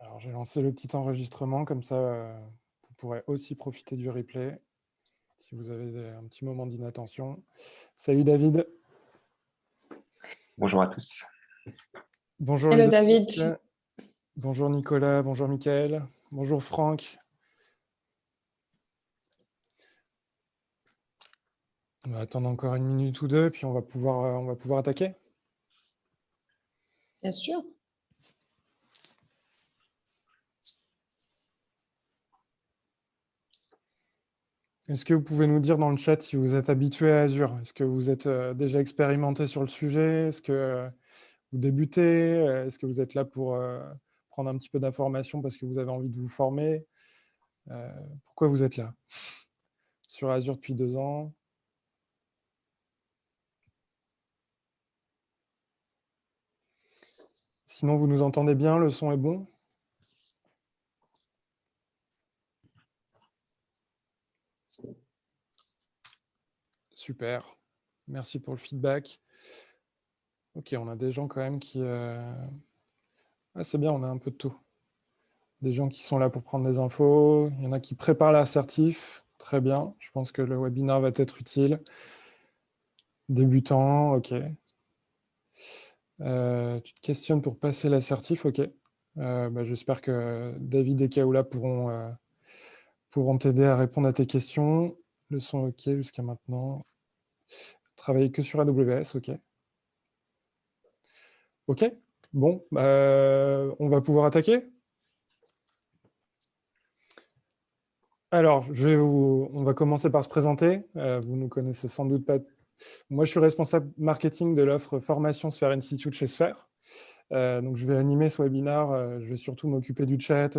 Alors, j'ai lancé le petit enregistrement, comme ça, vous pourrez aussi profiter du replay si vous avez un petit moment d'inattention. Salut David. Bonjour à tous. Bonjour Hello Ludovic. David. Bonjour Nicolas. Bonjour Mickaël. Bonjour Franck. On va attendre encore une minute ou deux, puis on va pouvoir attaquer. Bien sûr. Est-ce que vous pouvez nous dire dans le chat si vous êtes habitué à Azure? Est-ce que vous êtes déjà expérimenté sur le sujet? Est-ce que vous débutez? Est-ce que vous êtes là pour prendre un petit peu d'informations parce que vous avez envie de vous former? Pourquoi vous êtes là? Sur Azure depuis 2 ans? Sinon, vous nous entendez bien? Le son est bon? Super. Merci pour le feedback. Ok, on a des gens quand même qui... Ah, c'est bien, on a un peu de tout. Des gens qui sont là pour prendre des infos. Il y en a qui préparent l'assertif. Très bien. Je pense que le webinaire va être utile. Débutant, ok. Tu te questionnes pour passer l'assertif, ok. J'espère que David et Kaoula pourront t'aider à répondre à tes questions. Le son ok jusqu'à maintenant. Travailler que sur AWS, ok. Ok, bon, on va pouvoir attaquer. Alors, on va commencer par se présenter. Vous ne nous connaissez sans doute pas. Moi, je suis responsable marketing de l'offre formation Sphere Institute chez Sphere. Donc, je vais animer ce webinaire. Je vais surtout m'occuper du chat,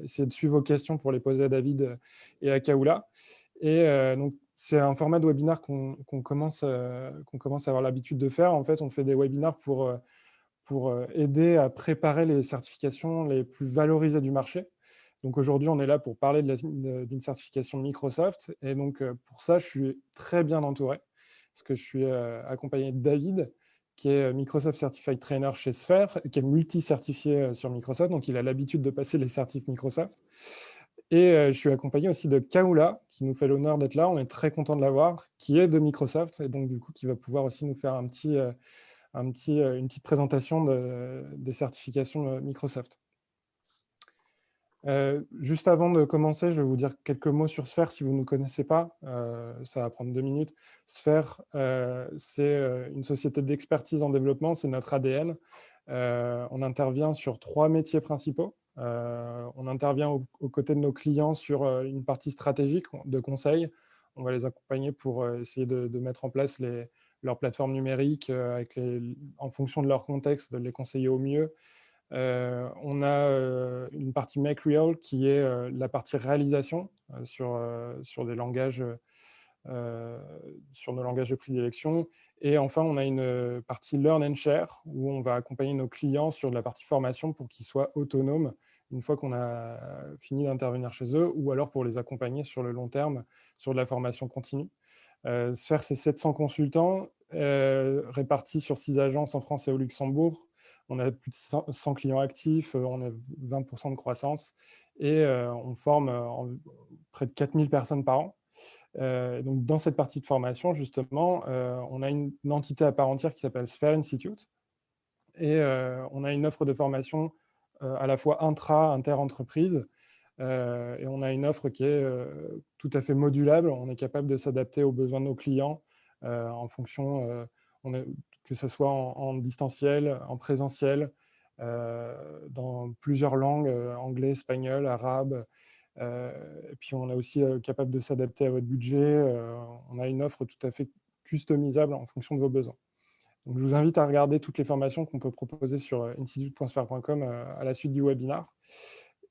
essayer de suivre vos questions pour les poser à David et à Kaoula. Et donc, c'est un format de webinaire qu'on commence à avoir l'habitude de faire. En fait, on fait des webinaires pour aider à préparer les certifications les plus valorisées du marché. Donc aujourd'hui, on est là pour parler d'une certification Microsoft. Et donc pour ça, je suis très bien entouré, parce que je suis accompagné de David, qui est Microsoft Certified Trainer chez Sphere, qui est multi-certifié sur Microsoft, donc il a l'habitude de passer les certifs Microsoft. Et je suis accompagné aussi de Kaoula, qui nous fait l'honneur d'être là. On est très content de l'avoir, qui est de Microsoft, et donc du coup, qui va pouvoir aussi nous faire une petite présentation des certifications Microsoft. Juste avant de commencer, je vais vous dire quelques mots sur Sphere si vous ne nous connaissez pas. Ça va prendre 2 minutes. Sphere, c'est une société d'expertise en développement, c'est notre ADN. On intervient sur 3 métiers principaux. On intervient aux côtés de nos clients sur une partie stratégique de conseil. On va les accompagner pour essayer de mettre en place leurs plateformes numériques en fonction de leur contexte, de les conseiller au mieux. On a une partie Make Real qui est la partie réalisation sur des langages, sur nos langages de prédilection. Et enfin, on a une partie Learn and Share où on va accompagner nos clients sur de la partie formation pour qu'ils soient autonomes une fois qu'on a fini d'intervenir chez eux, ou alors pour les accompagner sur le long terme sur de la formation continue. Sphere, c'est 700 consultants répartis sur 6 agences en France et au Luxembourg. On a plus de 100 clients actifs, on a 20% de croissance et on forme près de 4000 personnes par an. Donc, dans cette partie de formation, justement, on a une entité à part entière qui s'appelle Sphere Institute et on a une offre de formation à la fois inter-entreprise et on a une offre qui est tout à fait modulable. On est capable de s'adapter aux besoins de nos clients en fonction, que ce soit en distanciel, en présentiel, dans plusieurs langues, anglais, espagnol, arabe. Et puis, on est aussi capable de s'adapter à votre budget. On a une offre tout à fait customisable en fonction de vos besoins. Donc, je vous invite à regarder toutes les formations qu'on peut proposer sur institute.sphere.com à la suite du webinaire.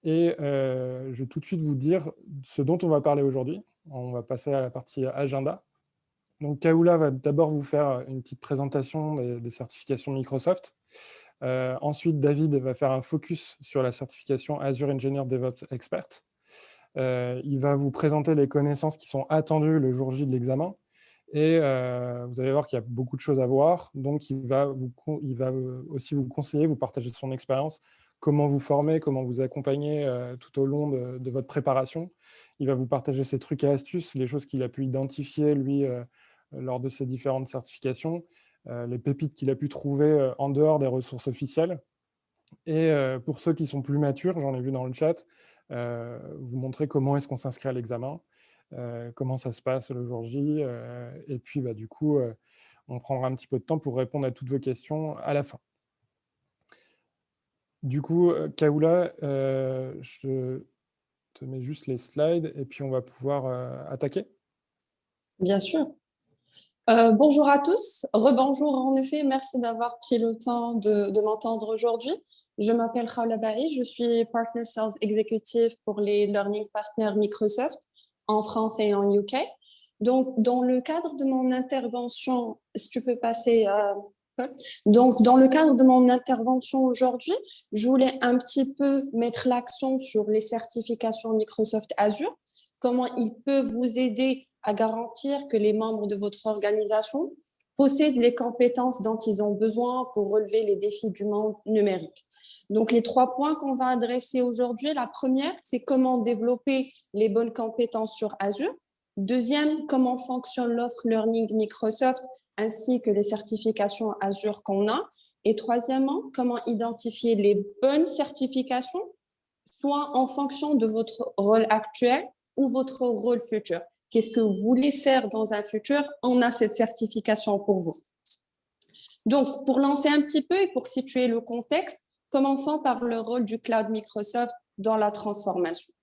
Et je vais tout de suite vous dire ce dont on va parler aujourd'hui. On va passer à la partie agenda. Donc, Kaoula va d'abord vous faire une petite présentation des certifications Microsoft. Ensuite, David va faire un focus sur la certification Azure Engineer DevOps Expert. Il va vous présenter les connaissances qui sont attendues le jour J de l'examen. Et vous allez voir qu'il y a beaucoup de choses à voir. Donc, il va aussi vous conseiller, vous partager son expérience, comment vous former, comment vous accompagner tout au long de votre préparation. Il va vous partager ses trucs et astuces, les choses qu'il a pu identifier, lui, lors de ses différentes certifications, les pépites qu'il a pu trouver en dehors des ressources officielles. Et pour ceux qui sont plus matures, j'en ai vu dans le chat, vous montrer comment est-ce qu'on s'inscrit à l'examen, comment ça se passe le jour J. Et puis, du coup, on prendra un petit peu de temps pour répondre à toutes vos questions à la fin. Du coup, Kaoula, je te mets juste les slides et puis on va pouvoir attaquer. Bien sûr. Bonjour à tous, rebonjour en effet, merci d'avoir pris le temps de m'entendre aujourd'hui. Je m'appelle Khawla Bari, je suis Partner Sales Executive pour les Learning Partners Microsoft en France et en UK. Donc, dans le cadre de mon intervention, si tu peux passer... Donc, dans le cadre de mon intervention aujourd'hui, je voulais un petit peu mettre l'accent sur les certifications Microsoft Azure, comment ils peuvent vous aider à garantir que les membres de votre organisation possèdent les compétences dont ils ont besoin pour relever les défis du monde numérique. Donc, les 3 points qu'on va adresser aujourd'hui, la première, c'est comment développer les bonnes compétences sur Azure. Deuxième, comment fonctionne l'offre Learning Microsoft ainsi que les certifications Azure qu'on a. Et troisièmement, comment identifier les bonnes certifications, soit en fonction de votre rôle actuel ou votre rôle futur. Qu'est-ce que vous voulez faire dans un futur? On a cette certification pour vous. Donc, pour lancer un petit peu et pour situer le contexte, commençons par le rôle du cloud Microsoft dans la transformation.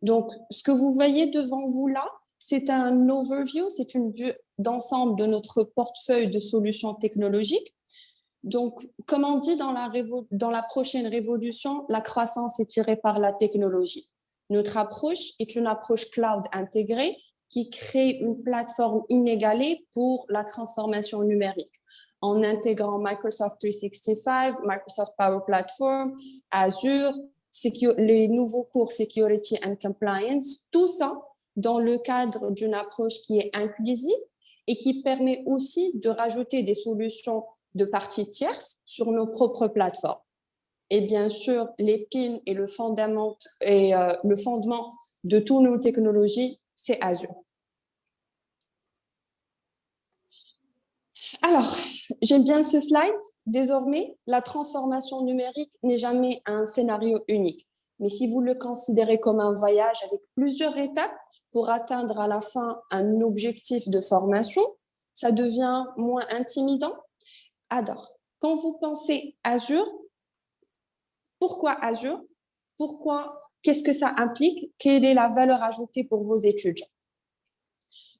Donc, ce que vous voyez devant vous là, c'est un overview, c'est une vue d'ensemble de notre portefeuille de solutions technologiques. Donc, comme on dit dans la prochaine révolution, la croissance est tirée par la technologie. Notre approche est une approche cloud intégrée qui crée une plateforme inégalée pour la transformation numérique en intégrant Microsoft 365, Microsoft Power Platform, Azure, les nouveaux cours Security and Compliance, tout ça dans le cadre d'une approche qui est inclusive et qui permet aussi de rajouter des solutions de parties tierces sur nos propres plateformes. Et bien sûr, l'épine et le fondement de toutes nos technologies, c'est Azure. Alors, j'aime bien ce slide. Désormais, la transformation numérique n'est jamais un scénario unique. Mais si vous le considérez comme un voyage avec plusieurs étapes pour atteindre à la fin un objectif de formation, ça devient moins intimidant. Alors, quand vous pensez Azure, pourquoi Azure? Qu'est-ce que ça implique? Quelle est la valeur ajoutée pour vos étudiants?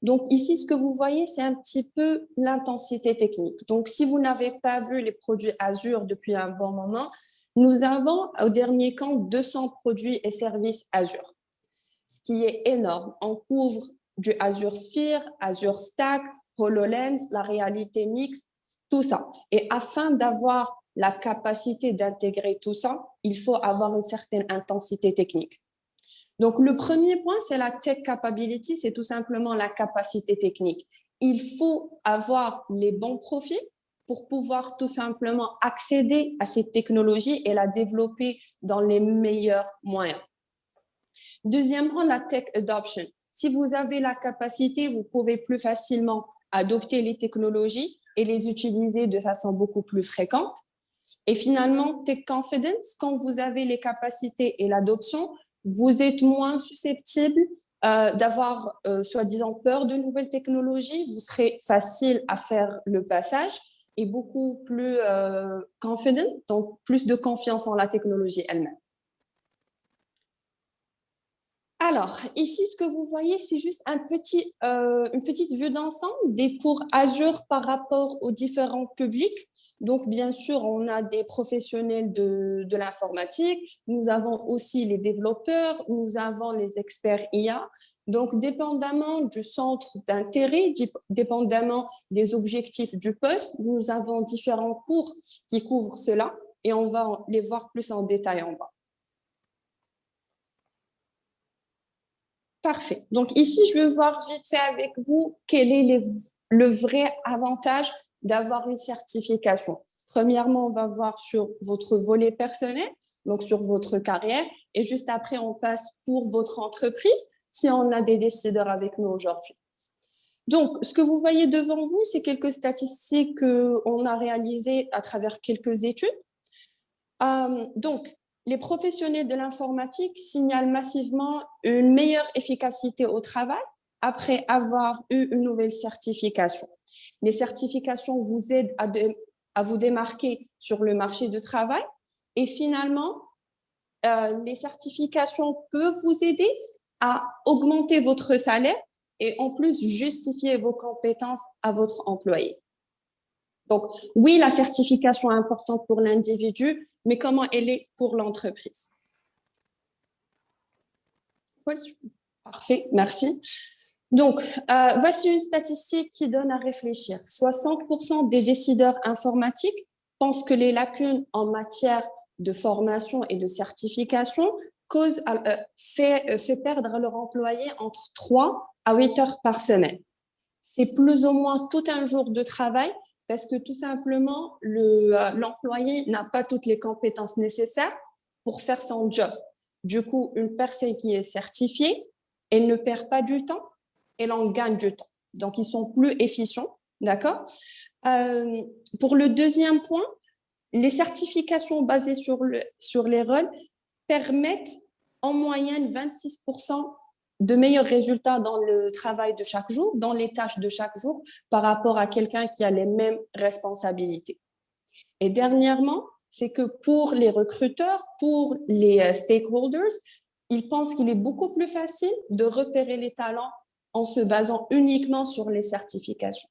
Donc ici, ce que vous voyez, c'est un petit peu l'intensité technique. Donc si vous n'avez pas vu les produits Azure depuis un bon moment, nous avons au dernier compte 200 produits et services Azure, ce qui est énorme. On couvre du Azure Sphere, Azure Stack, HoloLens, la réalité mixte, tout ça. Et afin d'avoir la capacité d'intégrer tout ça, il faut avoir une certaine intensité technique. Donc, le premier point, c'est la tech capability, c'est tout simplement la capacité technique. Il faut avoir les bons profils pour pouvoir tout simplement accéder à cette technologie et la développer dans les meilleurs moyens. Deuxièmement, la tech adoption. Si vous avez la capacité, vous pouvez plus facilement adopter les technologies et les utiliser de façon beaucoup plus fréquente. Et finalement, tech confidence, quand vous avez les capacités et l'adoption, vous êtes moins susceptible d'avoir soi-disant peur de nouvelles technologies. Vous serez facile à faire le passage et beaucoup plus confident, donc plus de confiance en la technologie elle-même. Alors, ici, ce que vous voyez, c'est juste une petite vue d'ensemble des cours Azure par rapport aux différents publics. Donc, bien sûr, on a des professionnels de l'informatique, nous avons aussi les développeurs, nous avons les experts IA. Donc, dépendamment du centre d'intérêt, dépendamment des objectifs du poste, nous avons différents cours qui couvrent cela et on va les voir plus en détail en bas. Parfait. Donc ici, je vais voir vite fait avec vous quel est le vrai avantage d'avoir une certification. Premièrement, on va voir sur votre volet personnel, donc sur votre carrière, et juste après, on passe pour votre entreprise, si on a des décideurs avec nous aujourd'hui. Donc, ce que vous voyez devant vous, c'est quelques statistiques qu'on a réalisées à travers quelques études. Donc, les professionnels de l'informatique signalent massivement une meilleure efficacité au travail après avoir eu une nouvelle certification. Les certifications vous aident à vous démarquer sur le marché du travail et finalement, les certifications peuvent vous aider à augmenter votre salaire et en plus justifier vos compétences à votre employé. Donc, oui, la certification est importante pour l'individu, mais comment elle est pour l'entreprise? Parfait, merci. Donc, voici une statistique qui donne à réfléchir. 60% des décideurs informatiques pensent que les lacunes en matière de formation et de certification fait perdre à leur employé entre 3 à 8 heures par semaine. C'est plus ou moins tout un jour de travail parce que tout simplement, l'employé n'a pas toutes les compétences nécessaires pour faire son job. Du coup, une personne qui est certifiée, elle ne perd pas du temps, elle en gagne du temps. Donc, ils sont plus efficients, d'accord? Pour le deuxième point, les certifications basées sur les rôles permettent en moyenne 26% de meilleurs résultats dans le travail de chaque jour, dans les tâches de chaque jour, par rapport à quelqu'un qui a les mêmes responsabilités. Et dernièrement, c'est que pour les recruteurs, pour les stakeholders, ils pensent qu'il est beaucoup plus facile de repérer les talents en se basant uniquement sur les certifications.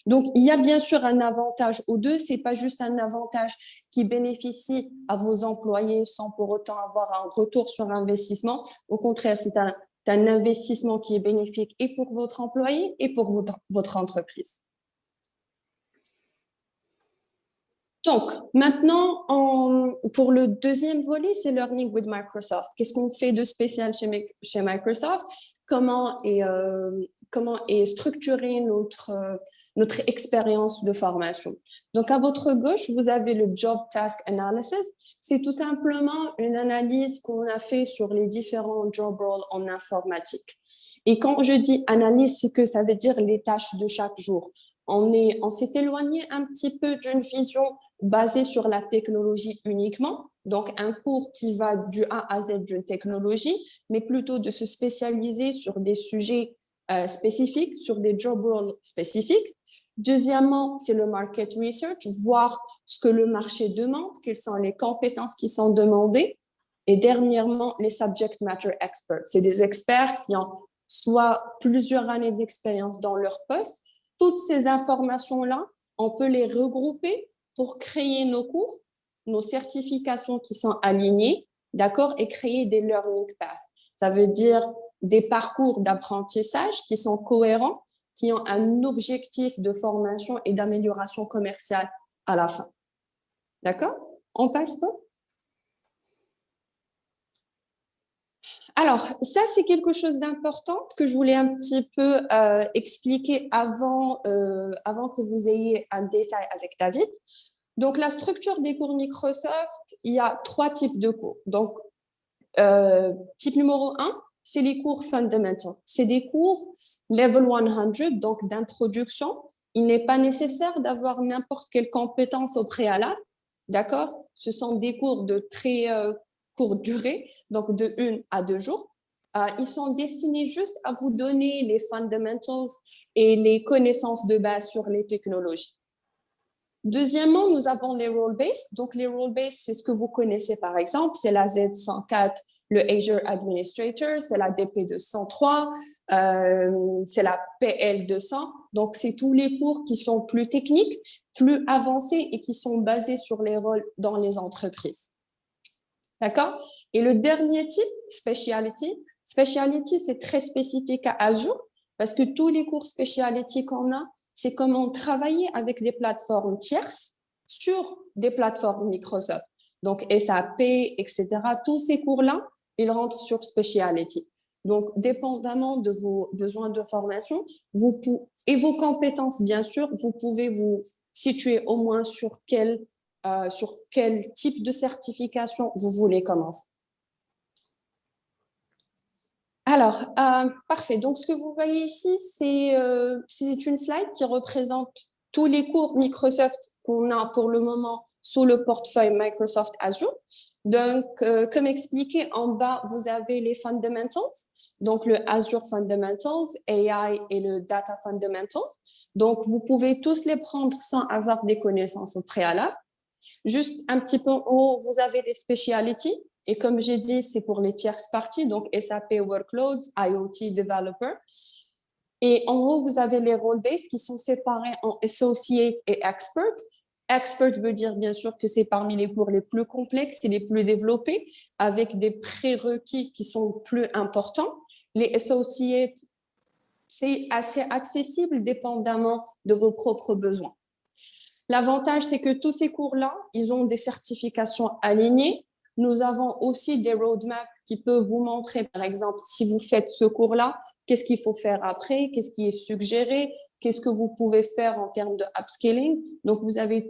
Donc, il y a bien sûr un avantage aux deux. C'est pas juste un avantage qui bénéficie à vos employés sans pour autant avoir un retour sur investissement. Au contraire, c'est un investissement qui est bénéfique et pour votre employé et pour votre entreprise. Donc, maintenant, pour le deuxième volet, c'est Learning with Microsoft. Qu'est-ce qu'on fait de spécial chez Microsoft? Comment est structurée notre expérience de formation? Donc, à votre gauche, vous avez le Job Task Analysis. C'est tout simplement une analyse qu'on a fait sur les différents job roles en informatique. Et quand je dis analyse, c'est que ça veut dire les tâches de chaque jour. On s'est éloigné un petit peu d'une vision basée sur la technologie uniquement, donc un cours qui va du A à Z d'une technologie, mais plutôt de se spécialiser sur des sujets spécifiques, sur des job roles spécifiques. Deuxièmement, c'est le market research, voir ce que le marché demande, quelles sont les compétences qui sont demandées. Et dernièrement, les subject matter experts. C'est des experts qui ont soit plusieurs années d'expérience dans leur poste. Toutes ces informations-là, on peut les regrouper pour créer nos cours, nos certifications qui sont alignées, d'accord, et créer des learning paths. Ça veut dire des parcours d'apprentissage qui sont cohérents, qui ont un objectif de formation et d'amélioration commerciale à la fin. D'accord? On passe pas? Alors, ça, c'est quelque chose d'important que je voulais un petit peu expliquer avant que vous ayez un détail avec David. Donc, la structure des cours Microsoft, il y a 3 types de cours. Donc, type numéro 1, c'est les cours fundamentaux. C'est des cours level 100, donc d'introduction. Il n'est pas nécessaire d'avoir n'importe quelle compétence au préalable. D'accord? Ce sont des cours de très courte durée, donc de 1 à 2 jours. Ils sont destinés juste à vous donner les fundamentals et les connaissances de base sur les technologies. Deuxièmement, nous avons les role-based. Donc, les role-based, c'est ce que vous connaissez par exemple, c'est la Z104, le Azure Administrator, c'est la DP203, c'est la PL200. Donc, c'est tous les cours qui sont plus techniques, plus avancés et qui sont basés sur les rôles dans les entreprises. D'accord? Et le dernier type, Speciality. Speciality, c'est très spécifique à Azure parce que tous les cours Speciality qu'on a, c'est comment travailler avec des plateformes tierces sur des plateformes Microsoft. Donc, SAP, etc. Tous ces cours-là, ils rentrent sur Speciality. Donc, dépendamment de vos besoins de formation et vos compétences, bien sûr, vous pouvez vous situer au moins sur quel type de certification vous voulez commencer. Alors, parfait. Donc, ce que vous voyez ici, c'est une slide qui représente tous les cours Microsoft qu'on a pour le moment sous le portefeuille Microsoft Azure. Donc, comme expliqué, en bas, vous avez les fundamentals, donc le Azure Fundamentals, AI et le Data Fundamentals. Donc, vous pouvez tous les prendre sans avoir des connaissances au préalable. Juste un petit peu en haut, vous avez les specialities. Et comme j'ai dit, c'est pour les tierces parties, donc SAP Workloads, IoT Developer. Et en haut, vous avez les role-based qui sont séparés en Associate et Expert. Expert veut dire bien sûr que c'est parmi les cours les plus complexes et les plus développés, avec des prérequis qui sont plus importants. Les Associates, c'est assez accessible dépendamment de vos propres besoins. L'avantage, c'est que tous ces cours-là, ils ont des certifications alignées. Nous avons aussi des roadmaps qui peuvent vous montrer, par exemple, si vous faites ce cours-là, qu'est-ce qu'il faut faire après, qu'est-ce qui est suggéré, qu'est-ce que vous pouvez faire en termes de upscaling. Donc, vous avez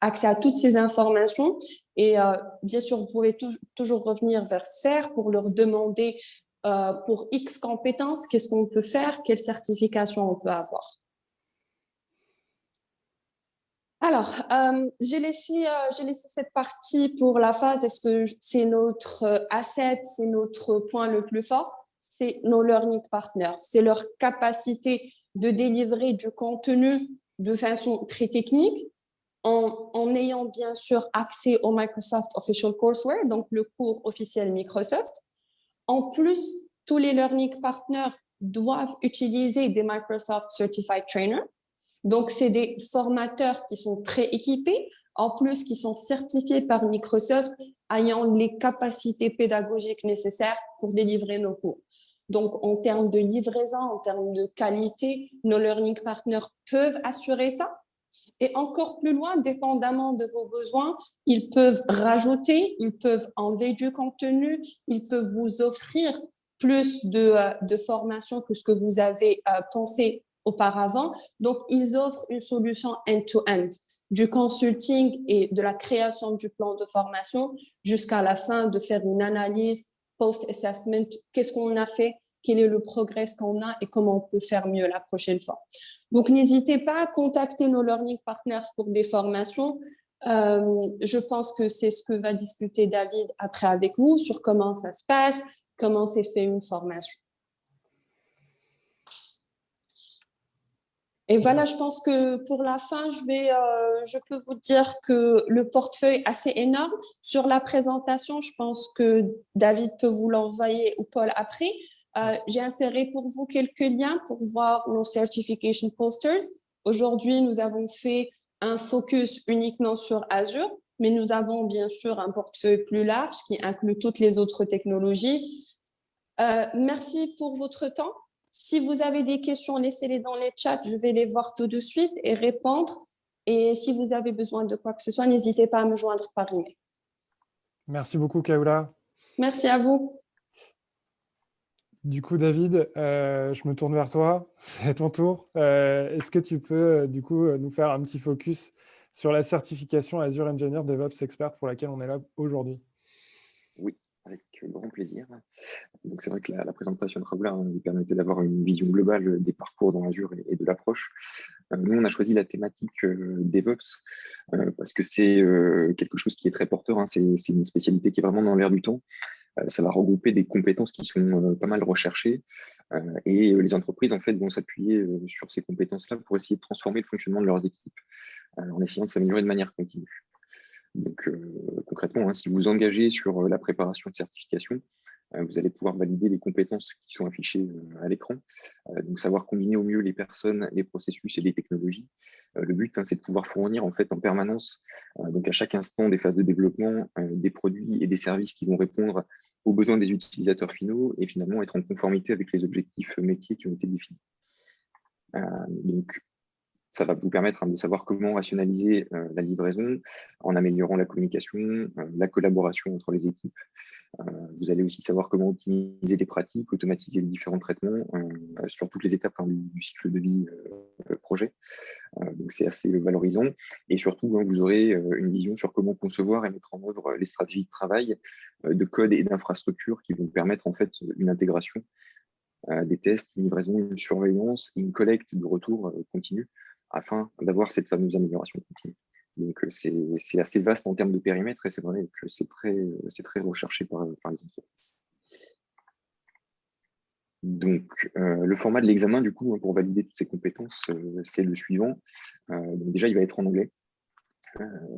accès à toutes ces informations. Et bien sûr, vous pouvez toujours revenir vers Sphère pour leur demander pour X compétences, qu'est-ce qu'on peut faire, quelle certification on peut avoir. Alors, j'ai laissé cette partie pour la fin parce que c'est notre asset, c'est notre point le plus fort, c'est nos learning partners. C'est leur capacité de délivrer du contenu de façon très technique en ayant bien sûr accès au Microsoft Official Courseware, donc le cours officiel Microsoft. En plus, tous les learning partners doivent utiliser des Microsoft Certified Trainers. Donc, c'est des formateurs qui sont très équipés, en plus qui sont certifiés par Microsoft, ayant les capacités pédagogiques nécessaires pour délivrer nos cours. Donc, en termes de livraison, en termes de qualité, nos learning partners peuvent assurer ça. Et encore plus loin, dépendamment de vos besoins, ils peuvent rajouter, ils peuvent enlever du contenu, ils peuvent vous offrir plus de formation que ce que vous avez pensé auparavant. Donc, ils offrent une solution end-to-end, du consulting et de la création du plan de formation jusqu'à la fin de faire une analyse post-assessment. Qu'est-ce qu'on a fait? Quel est le progrès qu'on a et comment on peut faire mieux la prochaine fois. Donc, n'hésitez pas à contacter nos learning partners pour des formations. Je pense que c'est ce que va discuter David après avec vous sur comment ça se passe, comment c'est fait une formation. Et voilà, je pense que pour la fin, je peux vous dire que le portefeuille est assez énorme. Sur la présentation, je pense que David peut vous l'envoyer ou Paul après. J'ai inséré pour vous quelques liens pour voir nos certification posters. Aujourd'hui, nous avons fait un focus uniquement sur Azure, mais nous avons bien sûr un portefeuille plus large qui inclut toutes les autres technologies. Merci pour votre temps. Si vous avez des questions, laissez-les dans les chats. Je vais les voir tout de suite et répondre. Et si vous avez besoin de quoi que ce soit, n'hésitez pas à me joindre par email. Merci beaucoup, Kaoula. Merci à vous. Du coup, David, je me tourne vers toi. C'est ton tour. Est-ce que tu peux, du coup, nous faire un petit focus sur la certification Azure Engineer DevOps Expert pour laquelle on est là aujourd'hui? Oui, avec grand plaisir. Donc c'est vrai que la présentation de Raoula nous permettait d'avoir une vision globale des parcours dans Azure et de l'approche. Nous, on a choisi la thématique DevOps parce que c'est quelque chose qui est très porteur. C'est une spécialité qui est vraiment dans l'air du temps. Ça va regrouper des compétences qui sont pas mal recherchées et les entreprises en fait vont s'appuyer sur ces compétences-là pour essayer de transformer le fonctionnement de leurs équipes en essayant de s'améliorer de manière continue. Donc concrètement, si vous vous engagez sur la préparation de certification, vous allez pouvoir valider les compétences qui sont affichées à l'écran, donc savoir combiner au mieux les personnes, les processus et les technologies. Le but, c'est de pouvoir fournir en fait en permanence, donc à chaque instant des phases de développement, des produits et des services qui vont répondre aux besoins des utilisateurs finaux et finalement être en conformité avec les objectifs métiers qui ont été définis. Donc, ça va vous permettre de savoir comment rationaliser la livraison en améliorant la communication, la collaboration entre les équipes, Vous allez aussi savoir comment optimiser les pratiques, automatiser les différents traitements sur toutes les étapes du cycle de vie projet. Donc, c'est assez valorisant. Et surtout, vous aurez une vision sur comment concevoir et mettre en œuvre les stratégies de travail, de code et d'infrastructure qui vont permettre en fait une intégration des tests, une livraison, une surveillance, une collecte de retour continue afin d'avoir cette fameuse amélioration continue. Donc, c'est assez vaste en termes de périmètre et c'est vrai que c'est très recherché par les entreprises. Donc, le format de l'examen, du coup, pour valider toutes ces compétences, c'est le suivant. Donc déjà, il va être en anglais.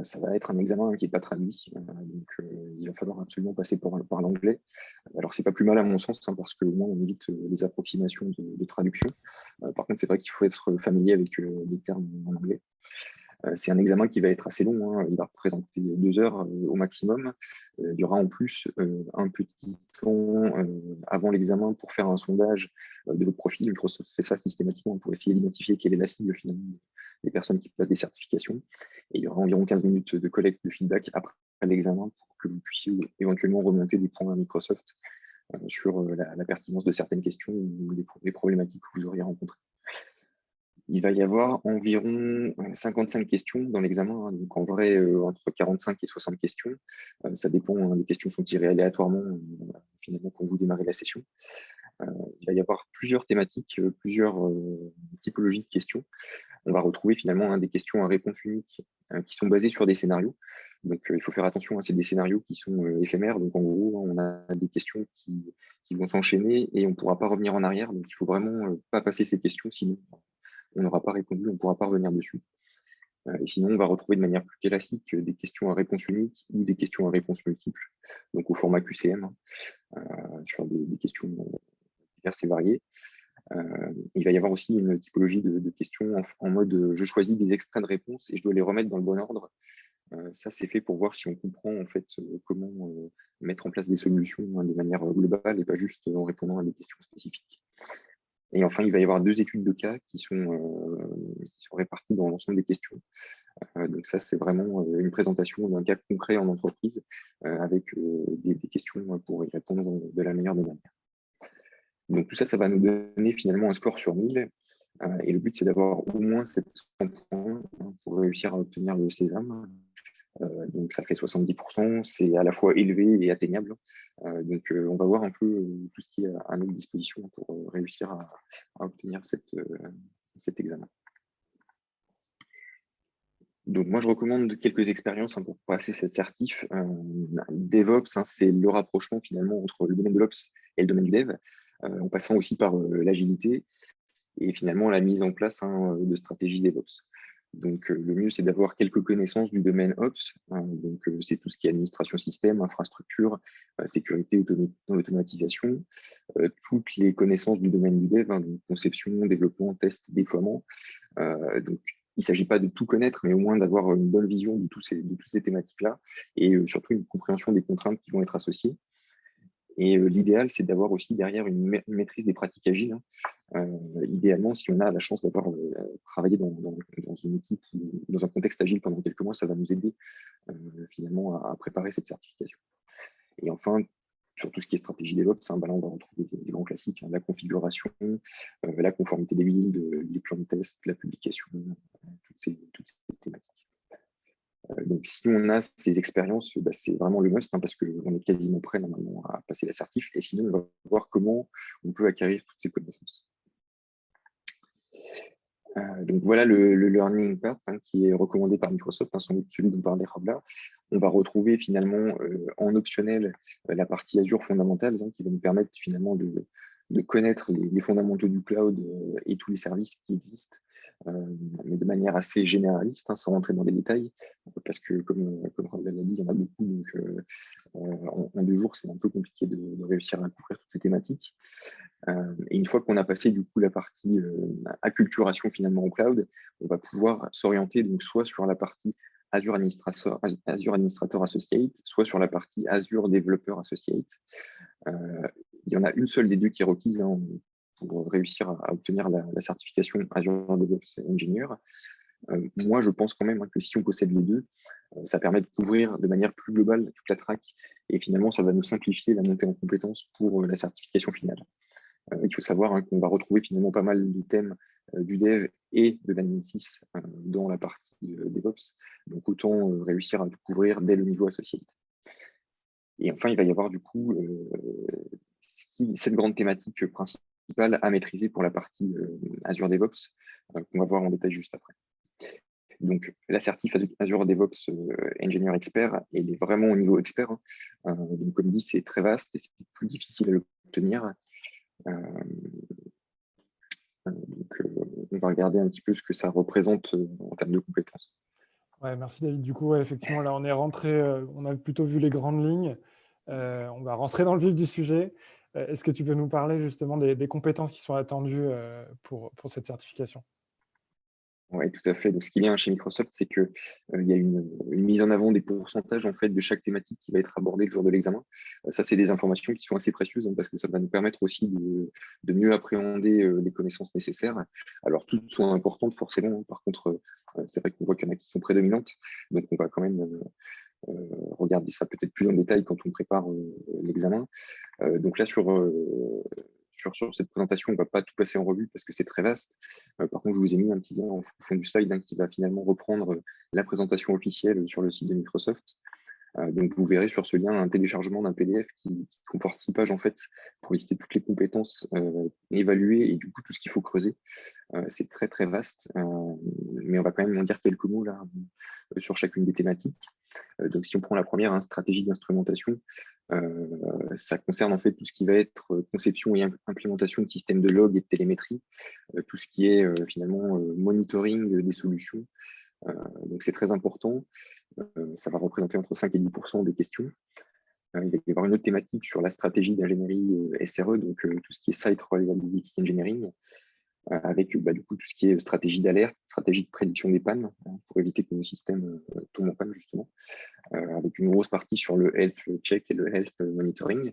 Ça va être un examen qui n'est pas traduit, donc il va falloir absolument passer par l'anglais. Alors, c'est pas plus mal à mon sens, parce que au moins on évite les approximations de traduction. Par contre, c'est vrai qu'il faut être familier avec les termes en anglais. C'est un examen qui va être assez long, il va représenter 2 heures au maximum. Il y aura en plus un petit temps avant l'examen pour faire un sondage de votre profil. Microsoft fait ça systématiquement pour essayer d'identifier quelle est la cible finalement des personnes qui passent des certifications. Et il y aura environ 15 minutes de collecte de feedback après l'examen pour que vous puissiez éventuellement remonter des points à Microsoft sur la pertinence de certaines questions ou les problématiques que vous auriez rencontrées. Il va y avoir environ 55 questions dans l'examen, donc en vrai, entre 45 et 60 questions. Ça dépend, les questions sont tirées aléatoirement, finalement, quand vous démarrez la session. Il va y avoir plusieurs thématiques, plusieurs typologies de questions. On va retrouver finalement des questions à réponse unique qui sont basées sur des scénarios. Donc, il faut faire attention, c'est des scénarios qui sont éphémères. Donc, en gros, on a des questions qui vont s'enchaîner et on ne pourra pas revenir en arrière. Donc, il ne faut vraiment pas passer ces questions, sinon on n'aura pas répondu, on ne pourra pas revenir dessus. Et sinon, on va retrouver de manière plus classique des questions à réponse unique ou des questions à réponse multiple, donc au format QCM, sur des questions diverses et variées. Il va y avoir aussi une typologie de questions en mode je choisis des extraits de réponses et je dois les remettre dans le bon ordre. Ça, c'est fait pour voir si on comprend en fait comment mettre en place des solutions de manière globale et pas juste en répondant à des questions spécifiques. Et enfin, il va y avoir 2 études de cas qui sont réparties dans l'ensemble des questions. Donc ça, c'est vraiment une présentation d'un cas concret en entreprise avec des questions pour y répondre de la meilleure des manières. Donc tout ça, ça va nous donner finalement un score sur 1000. Et le but, c'est d'avoir au moins 700 points pour réussir à obtenir le Sésame. Donc ça fait 70%, c'est à la fois élevé et atteignable. Donc on va voir un peu tout ce qui est à notre disposition pour réussir à obtenir cet examen. Donc moi je recommande quelques expériences pour passer cette certif. DevOps, c'est le rapprochement finalement entre le domaine de l'Ops et le domaine du Dev, en passant aussi par l'agilité et finalement la mise en place de stratégies DevOps. Donc, le mieux, c'est d'avoir quelques connaissances du domaine Ops. Donc, c'est tout ce qui est administration système, infrastructure, sécurité, automatisation. Toutes les connaissances du domaine du dev, donc conception, développement, test, déploiement. Donc, il ne s'agit pas de tout connaître, mais au moins d'avoir une bonne vision de toutes ces thématiques-là et surtout une compréhension des contraintes qui vont être associées. Et l'idéal, c'est d'avoir aussi derrière une maîtrise des pratiques agiles. Idéalement, si on a la chance d'avoir travaillé dans une équipe, dans un contexte agile pendant quelques mois, ça va nous aider finalement à préparer cette certification. Et enfin, sur tout ce qui est stratégie DevOps, là, on va retrouver des grands classiques, la configuration, la conformité des builds, les plans de test, la publication, toutes ces thématiques. Donc, si on a ces expériences, c'est vraiment le must, parce qu'on est quasiment prêt normalement à passer la certif. Et sinon, on va voir comment on peut acquérir toutes ces connaissances. Donc, voilà le Learning Path qui est recommandé par Microsoft, sans doute celui dont parlait Rabla. On va retrouver finalement en optionnel la partie Azure fondamentale qui va nous permettre finalement de connaître les fondamentaux du cloud et tous les services qui existent, mais de manière assez généraliste, sans rentrer dans les détails, parce que comme Rabla l'a dit, il y en a beaucoup, donc en 2 jours, c'est un peu compliqué de réussir à couvrir toutes ces thématiques. Et une fois qu'on a passé du coup la partie acculturation finalement au cloud, on va pouvoir s'orienter donc soit sur la partie Azure Administrator Associate, soit sur la partie Azure Developer Associate. Il y en a une seule des deux qui est requise pour réussir à obtenir la certification Azure DevOps Engineer. Moi, je pense quand même que si on possède les deux, Ça permet de couvrir de manière plus globale toute la track et finalement, ça va nous simplifier la montée en compétences pour la certification finale. Il faut savoir qu'on va retrouver finalement pas mal de thèmes du dev et de l'admin 6 dans la partie DevOps. Donc, autant réussir à tout couvrir dès le niveau associé. Et enfin, il va y avoir du coup cette grande thématique principale à maîtriser pour la partie Azure DevOps, qu'on va voir en détail juste après. Donc, l'assertif Azure DevOps Engineer Expert, il est vraiment au niveau expert. Donc, comme dit, c'est très vaste et c'est plus difficile à l'obtenir. Donc, on va regarder un petit peu ce que ça représente en termes de compétences. Ouais, merci David. Du coup, ouais, effectivement, là, on est rentré, on a plutôt vu les grandes lignes. On va rentrer dans le vif du sujet. Est-ce que tu peux nous parler justement des compétences qui sont attendues pour cette certification? Oui, tout à fait. Donc, ce qu'il y a chez Microsoft, c'est qu'il y a une mise en avant des pourcentages en fait, de chaque thématique qui va être abordée le jour de l'examen. Ça, c'est des informations qui sont assez précieuses parce que ça va nous permettre aussi de mieux appréhender les connaissances nécessaires. Alors, toutes sont importantes forcément. Par contre, c'est vrai qu'on voit qu'il y en a qui sont prédominantes. Donc, on va quand même regarder ça peut-être plus en détail quand on prépare l'examen. Donc là, sur cette présentation, on ne va pas tout passer en revue parce que c'est très vaste. Par contre, je vous ai mis un petit lien au fond du slide qui va finalement reprendre la présentation officielle sur le site de Microsoft. Donc, vous verrez sur ce lien un téléchargement d'un PDF qui comporte 6 pages en fait pour lister toutes les compétences évaluées et du coup tout ce qu'il faut creuser. C'est très très vaste, mais on va quand même en dire quelques mots là sur chacune des thématiques. Donc, si on prend la première, stratégie d'instrumentation, ça concerne en fait tout ce qui va être conception et implémentation de systèmes de log et de télémétrie, tout ce qui est finalement monitoring des solutions. Donc, c'est très important. Ça va représenter entre 5 et 10% des questions. Il va y avoir une autre thématique sur la stratégie d'ingénierie SRE, donc tout ce qui est Site Reliability Engineering, avec du coup tout ce qui est stratégie d'alerte, stratégie de prédiction des pannes, pour éviter que nos systèmes tombent en panne justement, avec une grosse partie sur le health check et le health monitoring.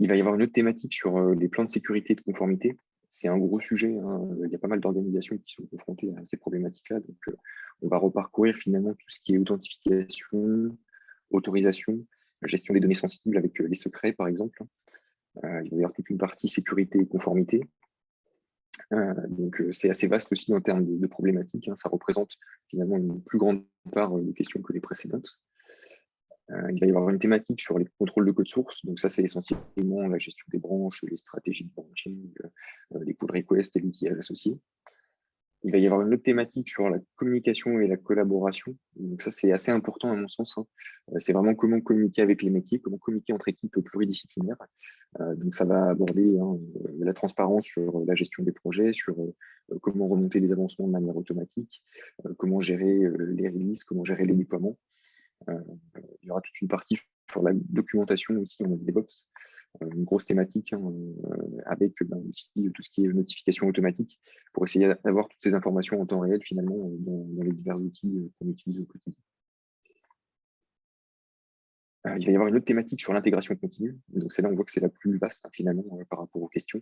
Il va y avoir une autre thématique sur les plans de sécurité et de conformité. C'est un gros sujet. Il y a pas mal d'organisations qui sont confrontées à ces problématiques-là. Donc, on va reparcourir finalement tout ce qui est authentification, autorisation, gestion des données sensibles avec les secrets, par exemple. Il va y avoir toute une partie sécurité et conformité. Donc, c'est assez vaste aussi en termes de problématiques. Ça représente finalement une plus grande part de questions que les précédentes. Il va y avoir une thématique sur les contrôles de code source. Donc ça, c'est essentiellement la gestion des branches, les stratégies de branching, les pull requests et l'outillage associé. Il va y avoir une autre thématique sur la communication et la collaboration. Donc ça, c'est assez important à mon sens. C'est vraiment comment communiquer avec les métiers, comment communiquer entre équipes pluridisciplinaires. Donc ça va aborder la transparence sur la gestion des projets, sur comment remonter les avancements de manière automatique, comment gérer les releases, comment gérer les déploiements. Il y aura toute une partie sur la documentation aussi en DevOps, une grosse thématique avec aussi tout ce qui est notification automatique pour essayer d'avoir toutes ces informations en temps réel finalement dans les divers outils qu'on utilise au quotidien. Il va y avoir une autre thématique sur l'intégration continue. Donc celle-là, on voit que c'est la plus vaste finalement par rapport aux questions.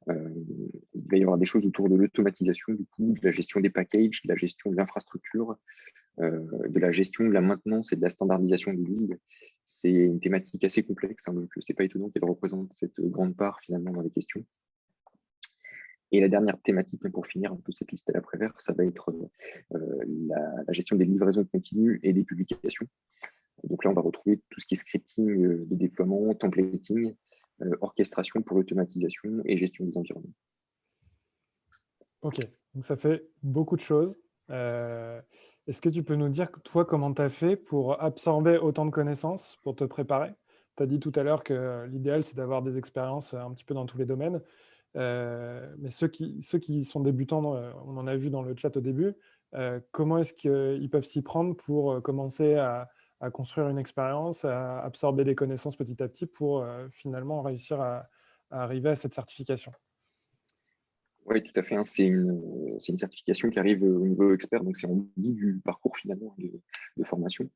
Il va y avoir des choses autour de l'automatisation, du coup, de la gestion des packages, de la gestion de l'infrastructure, de la gestion de la maintenance et de la standardisation du build. C'est une thématique assez complexe, donc c'est pas étonnant qu'elle représente cette grande part finalement dans les questions. Et la dernière thématique, pour finir un peu cette liste à l'après-vert, ça va être la gestion des livraisons continues et des publications. Donc là, on va retrouver tout ce qui est scripting de déploiement, templating, orchestration pour l'automatisation et gestion des environnements. Ok, donc ça fait beaucoup de choses. Est-ce que tu peux nous dire, toi, comment tu as fait pour absorber autant de connaissances, pour te préparer? Tu as dit tout à l'heure que l'idéal, c'est d'avoir des expériences un petit peu dans tous les domaines. Mais ceux qui sont débutants, on en a vu dans le chat au début, comment est-ce qu'ils peuvent s'y prendre pour commencer à construire une expérience, à absorber des connaissances petit à petit pour finalement réussir à arriver à cette certification? Oui, tout à fait. C'est une certification qui arrive au niveau expert, donc c'est en bout du parcours finalement de formation.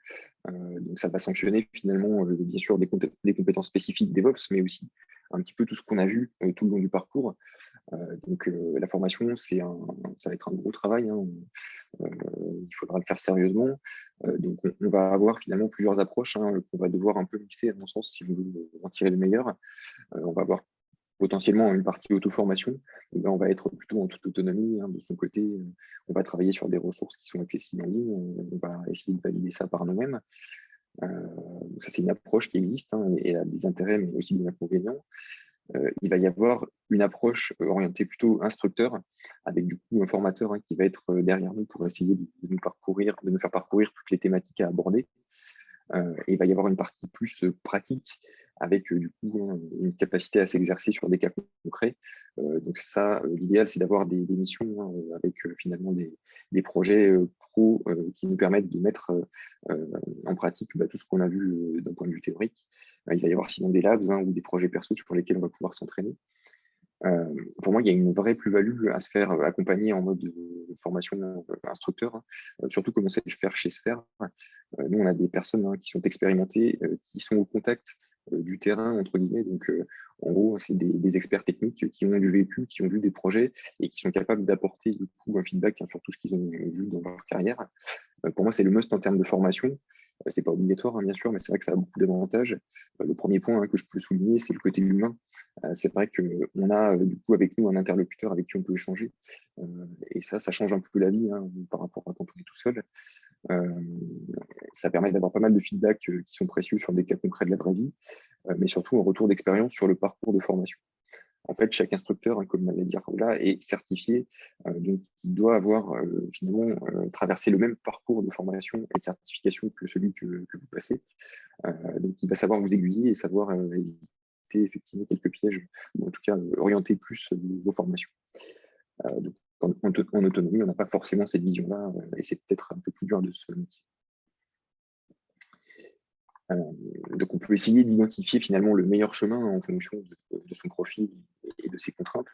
Donc ça va sanctionner finalement, bien sûr, des compétences spécifiques DevOps, mais aussi un petit peu tout ce qu'on a vu tout le long du parcours. Donc, la formation, ça va être un gros travail, hein. Il faudra le faire sérieusement. Donc, on va avoir finalement plusieurs approches, hein, qu'on va devoir un peu mixer, à mon sens, si on veut en tirer le meilleur. On va avoir potentiellement une partie auto-formation. Là, on va être plutôt en toute autonomie, hein, de son côté. On va travailler sur des ressources qui sont accessibles en ligne. On va essayer de valider ça par nous-mêmes. Donc ça, c'est une approche qui existe, hein, et elle a des intérêts, mais aussi des inconvénients. Il va y avoir une approche orientée plutôt instructeur, avec du coup un formateur, hein, qui va être derrière nous pour essayer de nous faire parcourir toutes les thématiques à aborder. Et il va y avoir une partie plus pratique, avec du coup une capacité à s'exercer sur des cas concrets. Donc ça, l'idéal, c'est d'avoir des missions, hein, avec finalement des projets pro qui nous permettent de mettre en pratique tout ce qu'on a vu d'un point de vue théorique. Il va y avoir sinon des labs, hein, ou des projets perso sur lesquels on va pouvoir s'entraîner. Pour moi, il y a une vraie plus-value à se faire accompagner en mode formation instructeur, hein, surtout comme on sait le faire chez Sphère. Nous, on a des personnes, hein, qui sont expérimentées, qui sont au contact du terrain, entre guillemets. Donc, en gros, c'est des experts techniques qui ont du vécu, qui ont vu des projets et qui sont capables d'apporter du coup un feedback, hein, sur tout ce qu'ils ont vu dans leur carrière. Pour moi, c'est le must en termes de formation. C'est pas obligatoire, hein, bien sûr, mais c'est vrai que ça a beaucoup d'avantages. Le premier point, hein, que je peux souligner, c'est le côté humain. C'est vrai qu'on a du coup avec nous un interlocuteur avec qui on peut échanger. Et ça change un peu la vie, hein, par rapport à quand on est tout seul. Ça permet d'avoir pas mal de feedbacks qui sont précieux sur des cas concrets de la vraie vie, mais surtout un retour d'expérience sur le parcours de formation. En fait, chaque instructeur, hein, comme l'avait dit Raoula, est certifié, donc il doit avoir finalement traversé le même parcours de formation et de certification que celui que vous passez. Donc il va savoir vous aiguiller et savoir éviter effectivement quelques pièges, ou en tout cas orienter plus vos formations. Donc, en autonomie, on n'a pas forcément cette vision-là, et c'est peut-être un peu plus dur de se métier. Donc on peut essayer d'identifier finalement le meilleur chemin en fonction de son profil et de ses contraintes.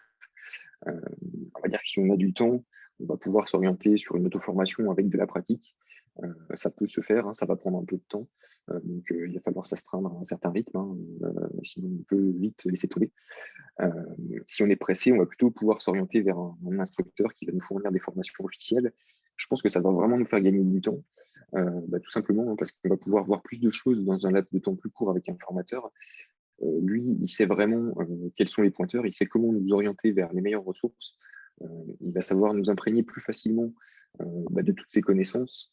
On va dire que si on a du temps, on va pouvoir s'orienter sur une auto-formation avec de la pratique. Ça peut se faire, hein, ça va prendre un peu de temps. Donc il va falloir s'astreindre à un certain rythme, hein, sinon on peut vite laisser tomber. Si on est pressé, on va plutôt pouvoir s'orienter vers un instructeur qui va nous fournir des formations officielles. Je pense que ça va vraiment nous faire gagner du temps, tout simplement, hein, parce qu'on va pouvoir voir plus de choses dans un laps de temps plus court avec un formateur. Lui, il sait vraiment quels sont les pointeurs, il sait comment nous orienter vers les meilleures ressources. Il va savoir nous imprégner plus facilement de toutes ces connaissances,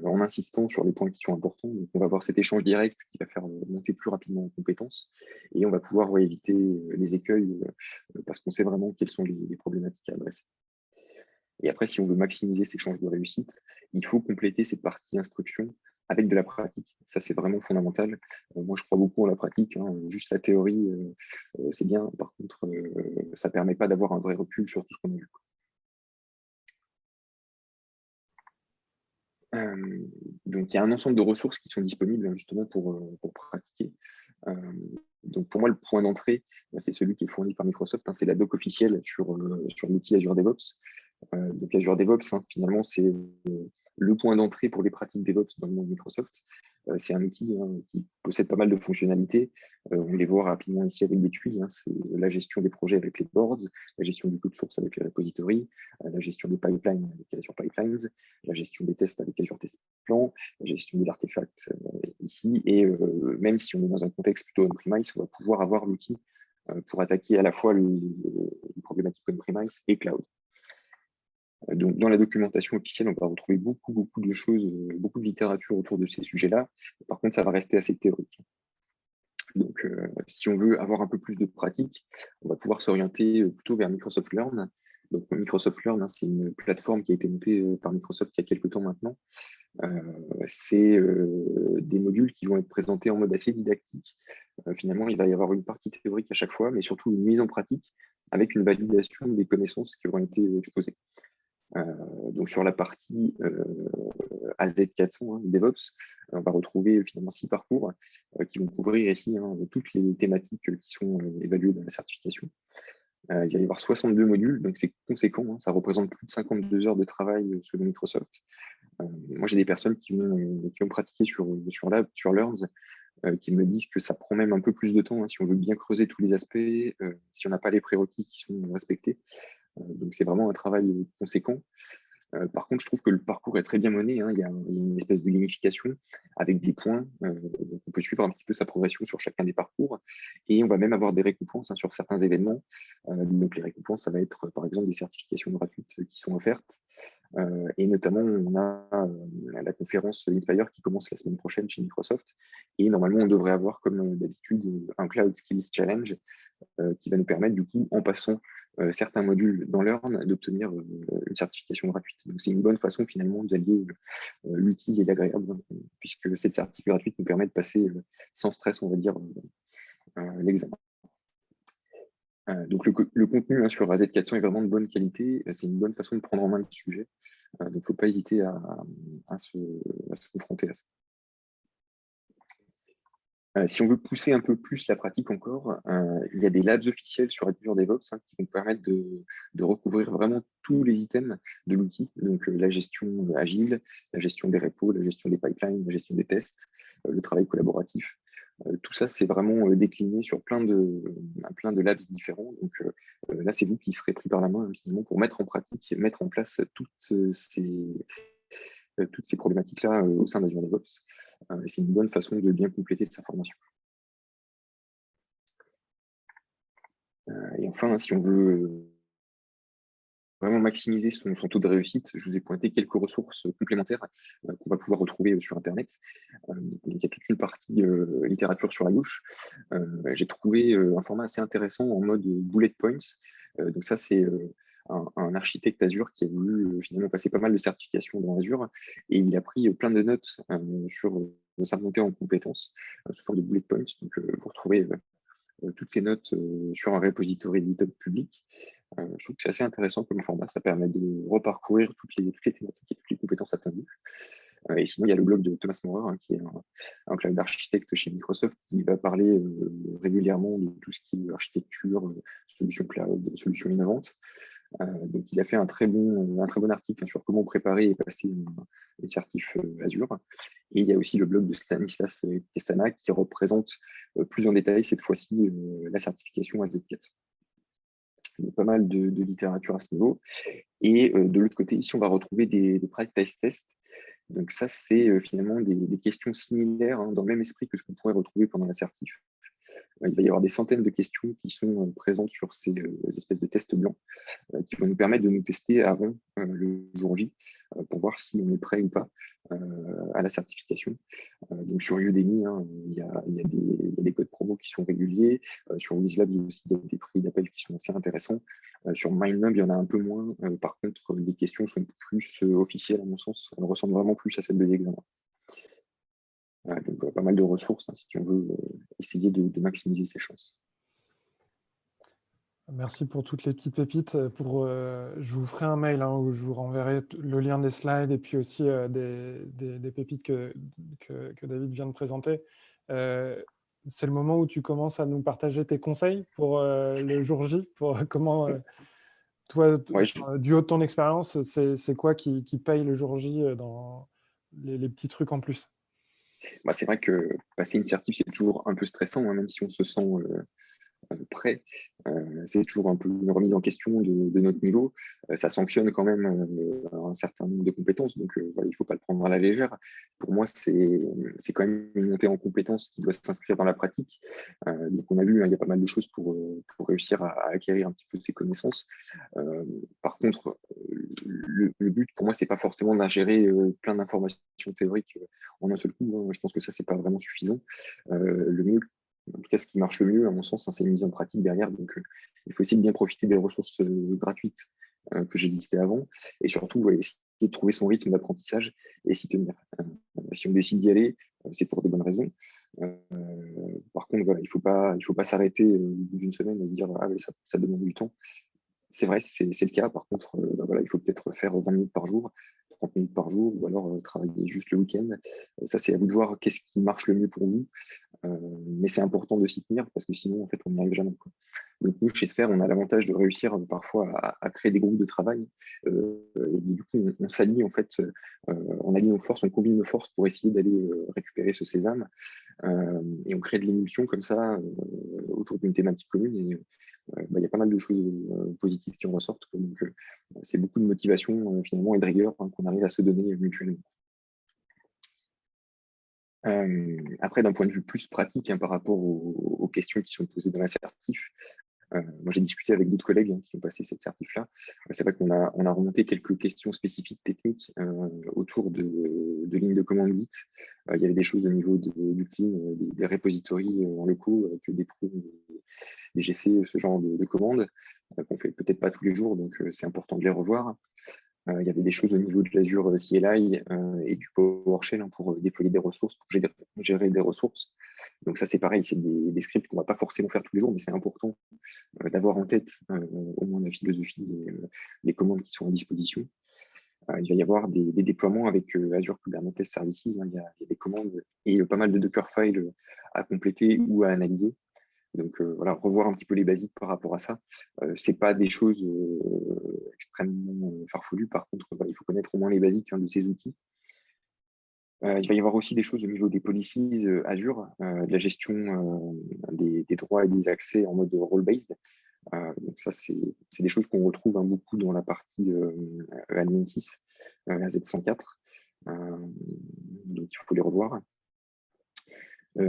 en insistant sur les points qui sont importants. Donc, on va avoir cet échange direct qui va faire monter plus rapidement en compétences, et on va pouvoir éviter les écueils, parce qu'on sait vraiment quelles sont les problématiques à adresser. Et après, si on veut maximiser ces chances de réussite, il faut compléter cette partie instruction avec de la pratique. Ça, c'est vraiment fondamental. Moi, je crois beaucoup en la pratique, hein. Juste la théorie, c'est bien. Par contre, ça ne permet pas d'avoir un vrai recul sur tout ce qu'on a vu. Donc, il y a un ensemble de ressources qui sont disponibles, justement pour pratiquer. Donc, pour moi, le point d'entrée, c'est celui qui est fourni par Microsoft, hein, c'est la doc officielle sur l'outil Azure DevOps. Donc, Azure DevOps, hein, finalement, c'est le point d'entrée pour les pratiques DevOps dans le monde Microsoft. C'est un outil, hein, qui possède pas mal de fonctionnalités. On les voit rapidement ici avec des tuiles, hein. C'est la gestion des projets avec les boards, la gestion du code source avec les repositories, la gestion des pipelines avec Azure Pipelines, la gestion des tests avec Azure Test Plan, la gestion des artefacts ici. Et même si on est dans un contexte plutôt on-premise, on va pouvoir avoir l'outil pour attaquer à la fois les problématiques on-premise et cloud. Donc, dans la documentation officielle, on va retrouver beaucoup de choses, beaucoup de littérature autour de ces sujets-là. Par contre, ça va rester assez théorique. Donc, si on veut avoir un peu plus de pratique, on va pouvoir s'orienter plutôt vers Microsoft Learn. Donc, Microsoft Learn, hein, c'est une plateforme qui a été montée par Microsoft il y a quelques temps maintenant. C'est des modules qui vont être présentés en mode assez didactique. Finalement, il va y avoir une partie théorique à chaque fois, mais surtout une mise en pratique avec une validation des connaissances qui auront été exposées. Donc sur la partie AZ400, hein, DevOps, on va retrouver finalement 6 parcours qui vont couvrir ici, hein, toutes les thématiques qui sont évaluées dans la certification. Il va y avoir 62 modules, donc c'est conséquent, hein, ça représente plus de 52 heures de travail selon Microsoft. Moi, j'ai des personnes qui ont pratiqué sur Learns. qui me disent que ça prend même un peu plus de temps hein, si on veut bien creuser tous les aspects, si on n'a pas les prérequis qui sont respectés. Donc c'est vraiment un travail conséquent. Par contre, je trouve que le parcours est très bien mené, hein. Il y a une espèce de gamification avec des points. On peut suivre un petit peu sa progression sur chacun des parcours. Et on va même avoir des récompenses hein, sur certains événements. Donc les récompenses, ça va être par exemple des certifications gratuites qui sont offertes. Et notamment, on a la conférence Inspire qui commence la semaine prochaine chez Microsoft. Et normalement, on devrait avoir, comme d'habitude, un Cloud Skills Challenge qui va nous permettre, du coup, en passant certains modules dans Learn, d'obtenir une certification gratuite. Donc, c'est une bonne façon, finalement, d'allier l'utile et l'agréable, hein, puisque cette certification gratuite nous permet de passer sans stress, on va dire, l'examen. Donc, le contenu hein, sur AZ400 est vraiment de bonne qualité. C'est une bonne façon de prendre en main le sujet. Donc, il ne faut pas hésiter à se confronter à ça. Si on veut pousser un peu plus la pratique encore, il y a des labs officiels sur Azure DevOps hein, qui vont permettre de recouvrir vraiment tous les items de l'outil. Donc, la gestion agile, la gestion des repos, la gestion des pipelines, la gestion des tests, le travail collaboratif. Tout ça, c'est vraiment décliné sur plein de labs différents. Donc là, c'est vous qui serez pris par la main finalement pour mettre en pratique, mettre en place toutes ces problématiques-là au sein d'Azure DevOps. C'est une bonne façon de bien compléter sa formation. Et enfin, si on veut vraiment maximiser son taux de réussite, je vous ai pointé quelques ressources complémentaires qu'on va pouvoir retrouver sur Internet. Il y a toute une partie littérature sur la gauche. J'ai trouvé un format assez intéressant en mode bullet points. Donc ça, c'est un architecte Azure qui a voulu finalement passer pas mal de certifications dans Azure et il a pris plein de notes sur sa montée en compétences sous forme de bullet points. Donc vous retrouvez toutes ces notes sur un repository GitHub public. Je trouve que c'est assez intéressant comme format, ça permet de reparcourir toutes les thématiques et toutes les compétences attendues. Et sinon, il y a le blog de Thomas Maurer, hein, qui est un cloud architecte chez Microsoft, qui va parler régulièrement de tout ce qui est architecture, solutions cloud, solutions innovantes. Donc, il a fait un très bon article hein, sur comment préparer et passer les certifs Azure. Et il y a aussi le blog de Stanislas Kestana qui représente plus en détail cette fois-ci la certification AZ4. Il y a pas mal de littérature à ce niveau. Et de l'autre côté, ici, on va retrouver des practice tests. Donc ça, c'est finalement des questions similaires hein, dans le même esprit que ce qu'on pourrait retrouver pendant la certif. Il va y avoir des centaines de questions qui sont présentes sur ces espèces de tests blancs qui vont nous permettre de nous tester avant le jour J pour voir si on est prêt ou pas à la certification. Donc sur Udemy, hein, il y a des codes promo qui sont réguliers. Sur WizLabs aussi, il y a des prix d'appel qui sont assez intéressants. Sur MindNub, il y en a un peu moins. Par contre, les questions sont plus officielles à mon sens. Elles ressemblent vraiment plus à celles de l'examen. Donc pas mal de ressources hein, si on veut essayer de maximiser ses chances. Merci pour toutes les petites pépites. Je vous ferai un mail hein, où je vous renverrai le lien des slides et puis aussi des pépites que David vient de présenter. C'est le moment où tu commences à nous partager tes conseils pour le jour J, pour comment, toi, du haut de ton expérience, c'est quoi qui paye le jour J dans les petits trucs en plus? Bah, c'est vrai que passer une certif, c'est toujours un peu stressant, hein, même si on se sent prêt. C'est toujours un peu une remise en question de notre niveau. Ça sanctionne quand même un certain nombre de compétences, donc voilà, il ne faut pas le prendre à la légère. Pour moi, c'est quand même une montée en compétences qui doit s'inscrire dans la pratique. Donc on a vu, hein, il y a pas mal de choses pour réussir à acquérir un petit peu ces connaissances. Par contre, le but pour moi, c'est pas forcément d'ingérer plein d'informations théoriques en un seul coup. Hein. Je pense que ça, c'est pas vraiment suffisant. Le mieux, en tout cas, ce qui marche le mieux, à mon sens, hein, c'est une mise en pratique derrière. Donc, il faut essayer de bien profiter des ressources gratuites que j'ai listées avant. Et surtout, essayer de trouver son rythme d'apprentissage et s'y tenir. Si on décide d'y aller, c'est pour de bonnes raisons. Par contre, voilà, il faut pas s'arrêter au bout d'une semaine et se dire ah, mais ça demande du temps. C'est vrai, c'est le cas. Par contre, voilà, il faut peut-être faire 20 minutes par jour, 30 minutes par jour, ou alors travailler juste le week-end. Ça, c'est à vous de voir qu'est-ce qui marche le mieux pour vous. Mais c'est important de s'y tenir parce que sinon, en fait, on n'y arrive jamais, quoi. Donc nous, chez Sphere, on a l'avantage de réussir parfois à créer des groupes de travail. Et du coup, on s'allie en fait, on allie nos forces, on combine nos forces pour essayer d'aller récupérer ce sésame. Et on crée de l'émulsion comme ça autour d'une thématique commune. Et il y a pas mal de choses positives qui en ressortent. Donc c'est beaucoup de motivation finalement et de rigueur qu'on arrive à se donner mutuellement. Après, d'un point de vue plus pratique par rapport aux questions qui sont posées dans l'assertif, moi j'ai discuté avec d'autres collègues qui ont passé cette certif-là. C'est vrai qu'on a remonté quelques questions spécifiques techniques autour de lignes de commande Git. Il y avait des choses au niveau du clean, des repositories en locaux, que des pros, des GC, ce genre de commandes qu'on fait peut-être pas tous les jours, donc c'est important de les revoir. Il y avait des choses au niveau de l'Azure CLI et du PowerShell pour déployer des ressources, pour gérer des ressources. Donc ça, c'est pareil, c'est des scripts qu'on ne va pas forcément faire tous les jours, mais c'est important d'avoir en tête au moins la philosophie des commandes qui sont à disposition. Il va y avoir des déploiements avec Azure Kubernetes Services. Il y a des commandes et pas mal de Dockerfiles à compléter ou à analyser. Donc voilà, revoir un petit peu les basiques par rapport à ça. C'est pas des choses extrêmement farfelues. Par contre, il faut connaître au moins les basiques de ces outils. Il va y avoir aussi des choses au niveau des policies Azure, de la gestion des droits et des accès en mode role-based. Donc ça, c'est des choses qu'on retrouve beaucoup dans la partie admin 6, la Z104. Donc il faut les revoir.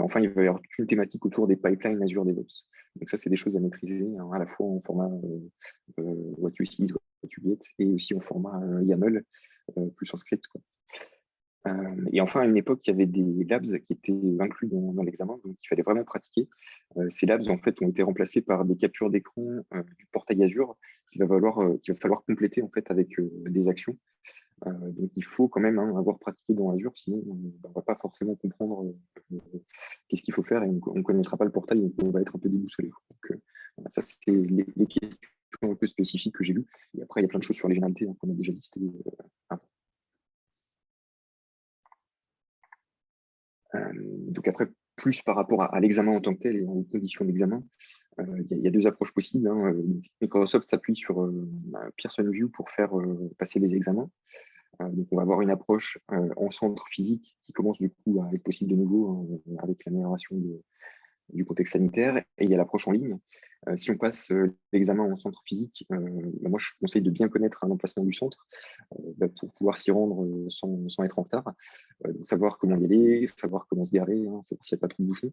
Enfin, il va y avoir toute une thématique autour des pipelines Azure DevOps. Donc ça, c'est des choses à maîtriser, à la fois en format what you see is what you get, et aussi en format YAML, plus en script, quoi. Et enfin, à une époque, il y avait des labs qui étaient inclus dans l'examen, donc il fallait vraiment pratiquer. Ces labs, en fait, ont été remplacés par des captures d'écran du portail Azure qu'il va falloir compléter en fait avec des actions. Donc il faut quand même avoir pratiqué dans Azure, sinon on ne va pas forcément comprendre qu'est-ce qu'il faut faire et on ne connaîtra pas le portail, donc on va être un peu déboussolé. Donc ça, c'était les questions un peu spécifiques que j'ai lues. Et après, il y a plein de choses sur les généralités qu'on a déjà listées avant. Donc après, plus par rapport à l'examen en tant que tel et aux conditions d'examen, il y a deux approches possibles. Microsoft s'appuie sur Pearson VUE pour faire passer les examens. Donc on va avoir une approche en centre physique qui commence du coup à être possible de nouveau avec l'amélioration du contexte sanitaire. Et il y a l'approche en ligne. Si on passe l'examen en centre physique, moi je conseille de bien connaître l'emplacement du centre pour pouvoir s'y rendre sans être en retard. Donc savoir comment y aller, savoir comment se garer, savoir s'il n'y a pas trop de bouchons.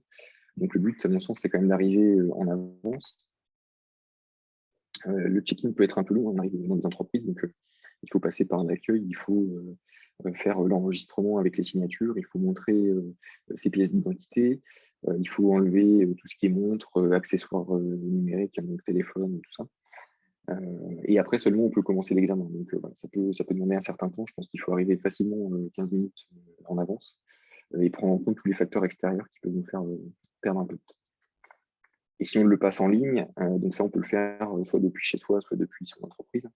Donc le but, à mon sens, c'est quand même d'arriver en avance. Le check-in peut être un peu long, on arrive dans des entreprises, donc il faut passer par un accueil, il faut faire l'enregistrement avec les signatures, il faut montrer ses pièces d'identité, il faut enlever tout ce qui est montre, accessoires numériques, donc téléphone, tout ça. Et après seulement on peut commencer l'examen. Donc voilà, ça peut demander un certain temps. Je pense qu'il faut arriver facilement 15 minutes en avance et prendre en compte tous les facteurs extérieurs qui peuvent nous faire perdre un peu de temps. Et si on le passe en ligne, donc ça on peut le faire soit depuis chez soi, soit depuis son entreprise.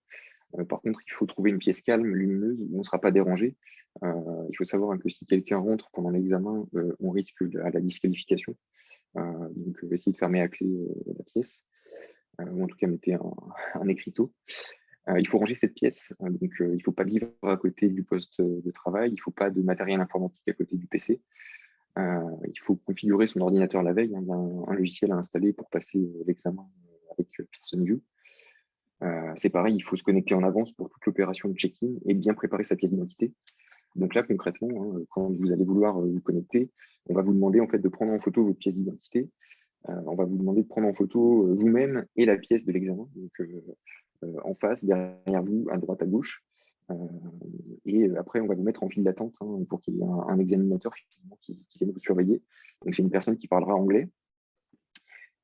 Par contre, il faut trouver une pièce calme, lumineuse, où on ne sera pas dérangé. Il faut savoir que si quelqu'un rentre pendant l'examen, on risque la disqualification. Donc, essayez de fermer à clé la pièce, ou en tout cas, mettez un écriteau. Il faut ranger cette pièce, donc il ne faut pas vivre à côté du poste de travail, il ne faut pas de matériel informatique à côté du PC. Il faut configurer son ordinateur la veille. Il y a un logiciel à installer pour passer l'examen avec Pearson VUE. C'est pareil, il faut se connecter en avance pour toute l'opération de check-in et bien préparer sa pièce d'identité. Donc là, concrètement, quand vous allez vouloir vous connecter, on va vous demander en fait de prendre en photo votre pièce d'identité. On va vous demander de prendre en photo vous-même et la pièce de l'examen, donc en face, derrière vous, à droite, à gauche. Et après, on va vous mettre en file d'attente pour qu'il y ait un examinateur qui vienne vous surveiller. Donc c'est une personne qui parlera anglais.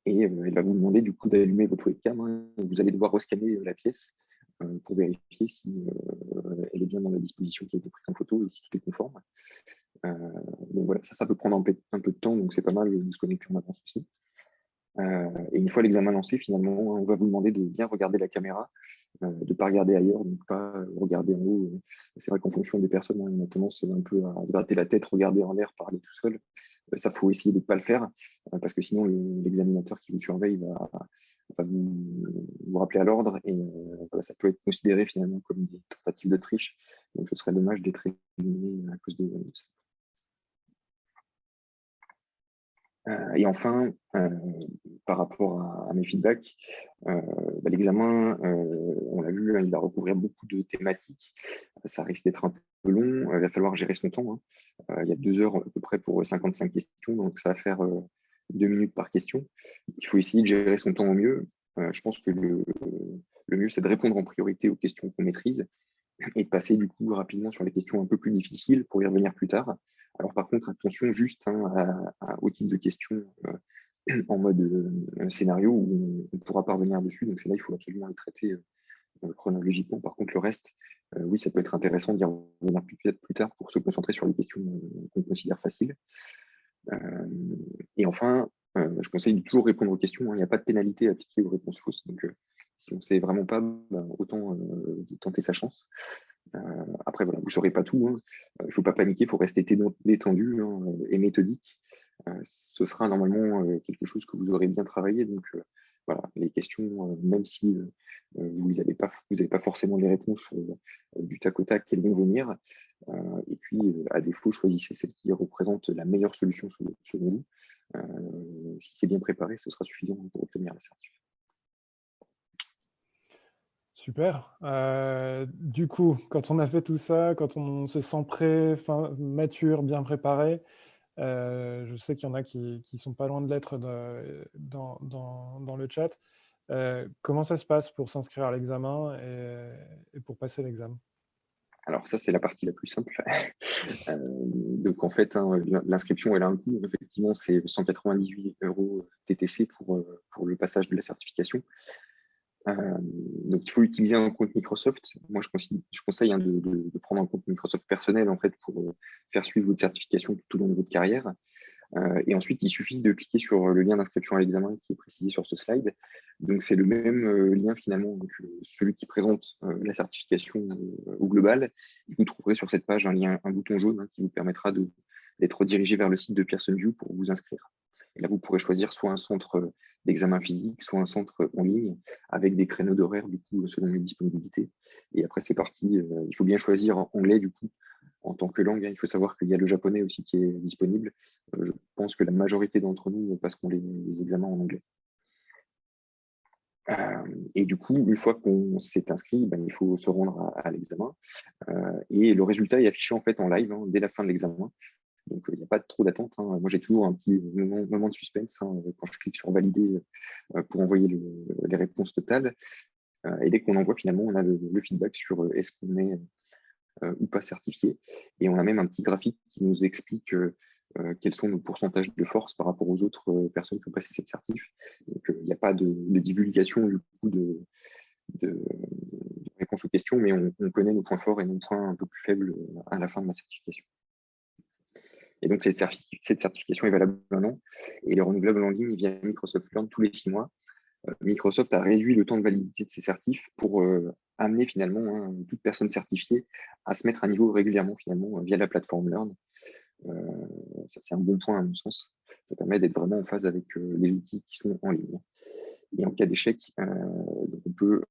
Et elle va vous demander du coup d'allumer votre webcam. Vous allez devoir rescanner la pièce pour vérifier si elle est bien dans la disposition qui a été prise en photo et si tout est conforme. Donc voilà, ça peut prendre un peu de temps, donc c'est pas mal de se connecter en avance aussi. Et une fois l'examen lancé, finalement, on va vous demander de bien regarder la caméra, de ne pas regarder ailleurs, donc pas regarder en haut. C'est vrai qu'en fonction des personnes, on a tendance un peu à se gratter la tête, regarder en l'air, parler tout seul. Ça, faut essayer de ne pas le faire, parce que sinon, l'examinateur qui vous surveille va vous rappeler à l'ordre et voilà, ça peut être considéré finalement comme des tentatives de triche. Donc, ce serait dommage d'être éliminé à cause de ça. Et enfin, par rapport à mes feedbacks, l'examen, on l'a vu, hein, il va recouvrir beaucoup de thématiques. Ça risque d'être un peu long. Il va falloir gérer son temps, hein. Il y a 2 heures à peu près pour 55 questions, donc ça va faire 2 minutes par question. Il faut essayer de gérer son temps au mieux. Je pense que le mieux, c'est de répondre en priorité aux questions qu'on maîtrise et de passer du coup rapidement sur les questions un peu plus difficiles pour y revenir plus tard. Alors par contre, attention juste, hein, au type de questions en mode scénario où on ne pourra pas revenir dessus. Donc c'est là, il faut absolument les traiter chronologiquement. Par contre, le reste, oui, ça peut être intéressant d'y revenir plus tard pour se concentrer sur les questions qu'on considère faciles. Et enfin, je conseille de toujours répondre aux questions, hein. Il n'y a pas de pénalité appliquée aux réponses fausses. Donc si on ne sait vraiment pas, autant tenter sa chance. Après, voilà, vous ne saurez pas tout, hein. Il ne faut pas paniquer, il faut rester détendu, hein, et méthodique. Ce sera normalement quelque chose que vous aurez bien travaillé. Donc voilà, les questions, même si vous n'avez pas forcément les réponses du tac au tac, elles vont venir. Et puis, à défaut, choisissez celle qui représente la meilleure solution selon vous. Si c'est bien préparé, ce sera suffisant pour obtenir la certificat. Super. Du coup, quand on a fait tout ça, quand on se sent prêt, mature, bien préparé, je sais qu'il y en a qui ne sont pas loin de l'être dans le chat. Comment ça se passe pour s'inscrire à l'examen et pour passer l'examen? Alors ça, c'est la partie la plus simple. Donc en fait, hein, l'inscription, elle a un coût. Effectivement, c'est 198 € TTC pour le passage de la certification. Donc il faut utiliser un compte Microsoft. Moi, je conseille, hein, de prendre un compte Microsoft personnel en fait pour faire suivre votre certification tout au long de votre carrière. Et ensuite, il suffit de cliquer sur le lien d'inscription à l'examen qui est précisé sur ce slide. Donc, c'est le même lien finalement que celui qui présente la certification au global. Et vous trouverez sur cette page un bouton jaune, hein, qui vous permettra d'être redirigé vers le site de Pearson VUE pour vous inscrire. Et là, vous pourrez choisir soit un centre d'examen physique, soit un centre en ligne, avec des créneaux d'horaire, du coup, selon les disponibilités. Et après, c'est parti. Il faut bien choisir en anglais, du coup, en tant que langue. Hein. Il faut savoir qu'il y a le japonais aussi qui est disponible. Je pense que la majorité d'entre nous passeront les examens en anglais. Et du coup, une fois qu'on s'est inscrit, il faut se rendre à l'examen. Et le résultat est affiché en fait en live, hein, dès la fin de l'examen. Donc, il n'y a pas trop d'attente, hein. Moi, j'ai toujours un petit moment de suspense, hein, quand je clique sur valider pour envoyer les réponses totales. Et dès qu'on envoie, finalement, on a le feedback sur est-ce qu'on est ou pas certifié. Et on a même un petit graphique qui nous explique quels sont nos pourcentages de force par rapport aux autres personnes qui ont passé cette certif. Donc, il n'y a pas de divulgation du coup de réponse aux questions, mais on connaît nos points forts et nos points un peu plus faibles à la fin de la certification. Et donc, cette certification est valable 1 an et elle est renouvelable en ligne via Microsoft Learn tous les 6 mois. Microsoft a réduit le temps de validité de ces certifs pour amener finalement, hein, toute personne certifiée à se mettre à niveau régulièrement finalement via la plateforme Learn. Ça, c'est un bon point à mon sens. Ça permet d'être vraiment en phase avec les outils qui sont en ligne. Et en cas d'échec, on peut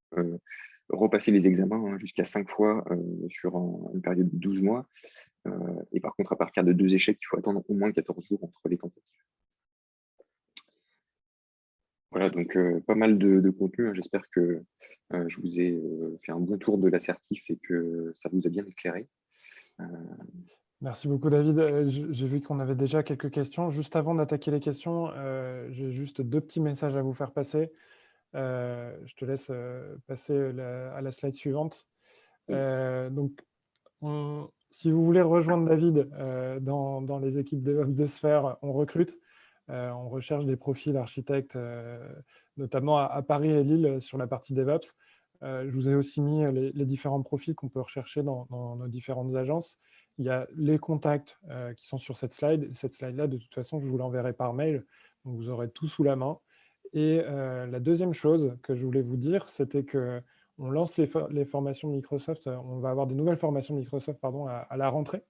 repasser les examens, hein, jusqu'à 5 fois sur une période de 12 mois. Et par contre, à partir de 2 échecs, il faut attendre au moins 14 jours entre les tentatives. Voilà, donc pas mal de contenu, hein. J'espère que je vous ai fait un bon tour de l'assertif et que ça vous a bien éclairé. Merci beaucoup, David. J'ai vu qu'on avait déjà quelques questions. Juste avant d'attaquer les questions, j'ai juste 2 petits messages à vous faire passer. Je te laisse passer à la slide suivante. Donc, si vous voulez rejoindre David dans les équipes DevOps de Sphère, on recrute. On recherche des profils architectes, notamment à Paris et Lille sur la partie DevOps. Je vous ai aussi mis les différents profils qu'on peut rechercher dans nos différentes agences. Il y a les contacts qui sont sur cette slide. Cette slide-là, de toute façon, je vous l'enverrai par mail. Donc, vous aurez tout sous la main. Et la deuxième chose que je voulais vous dire, c'était qu'on lance les formations Microsoft. On va avoir des nouvelles formations Microsoft à la rentrée.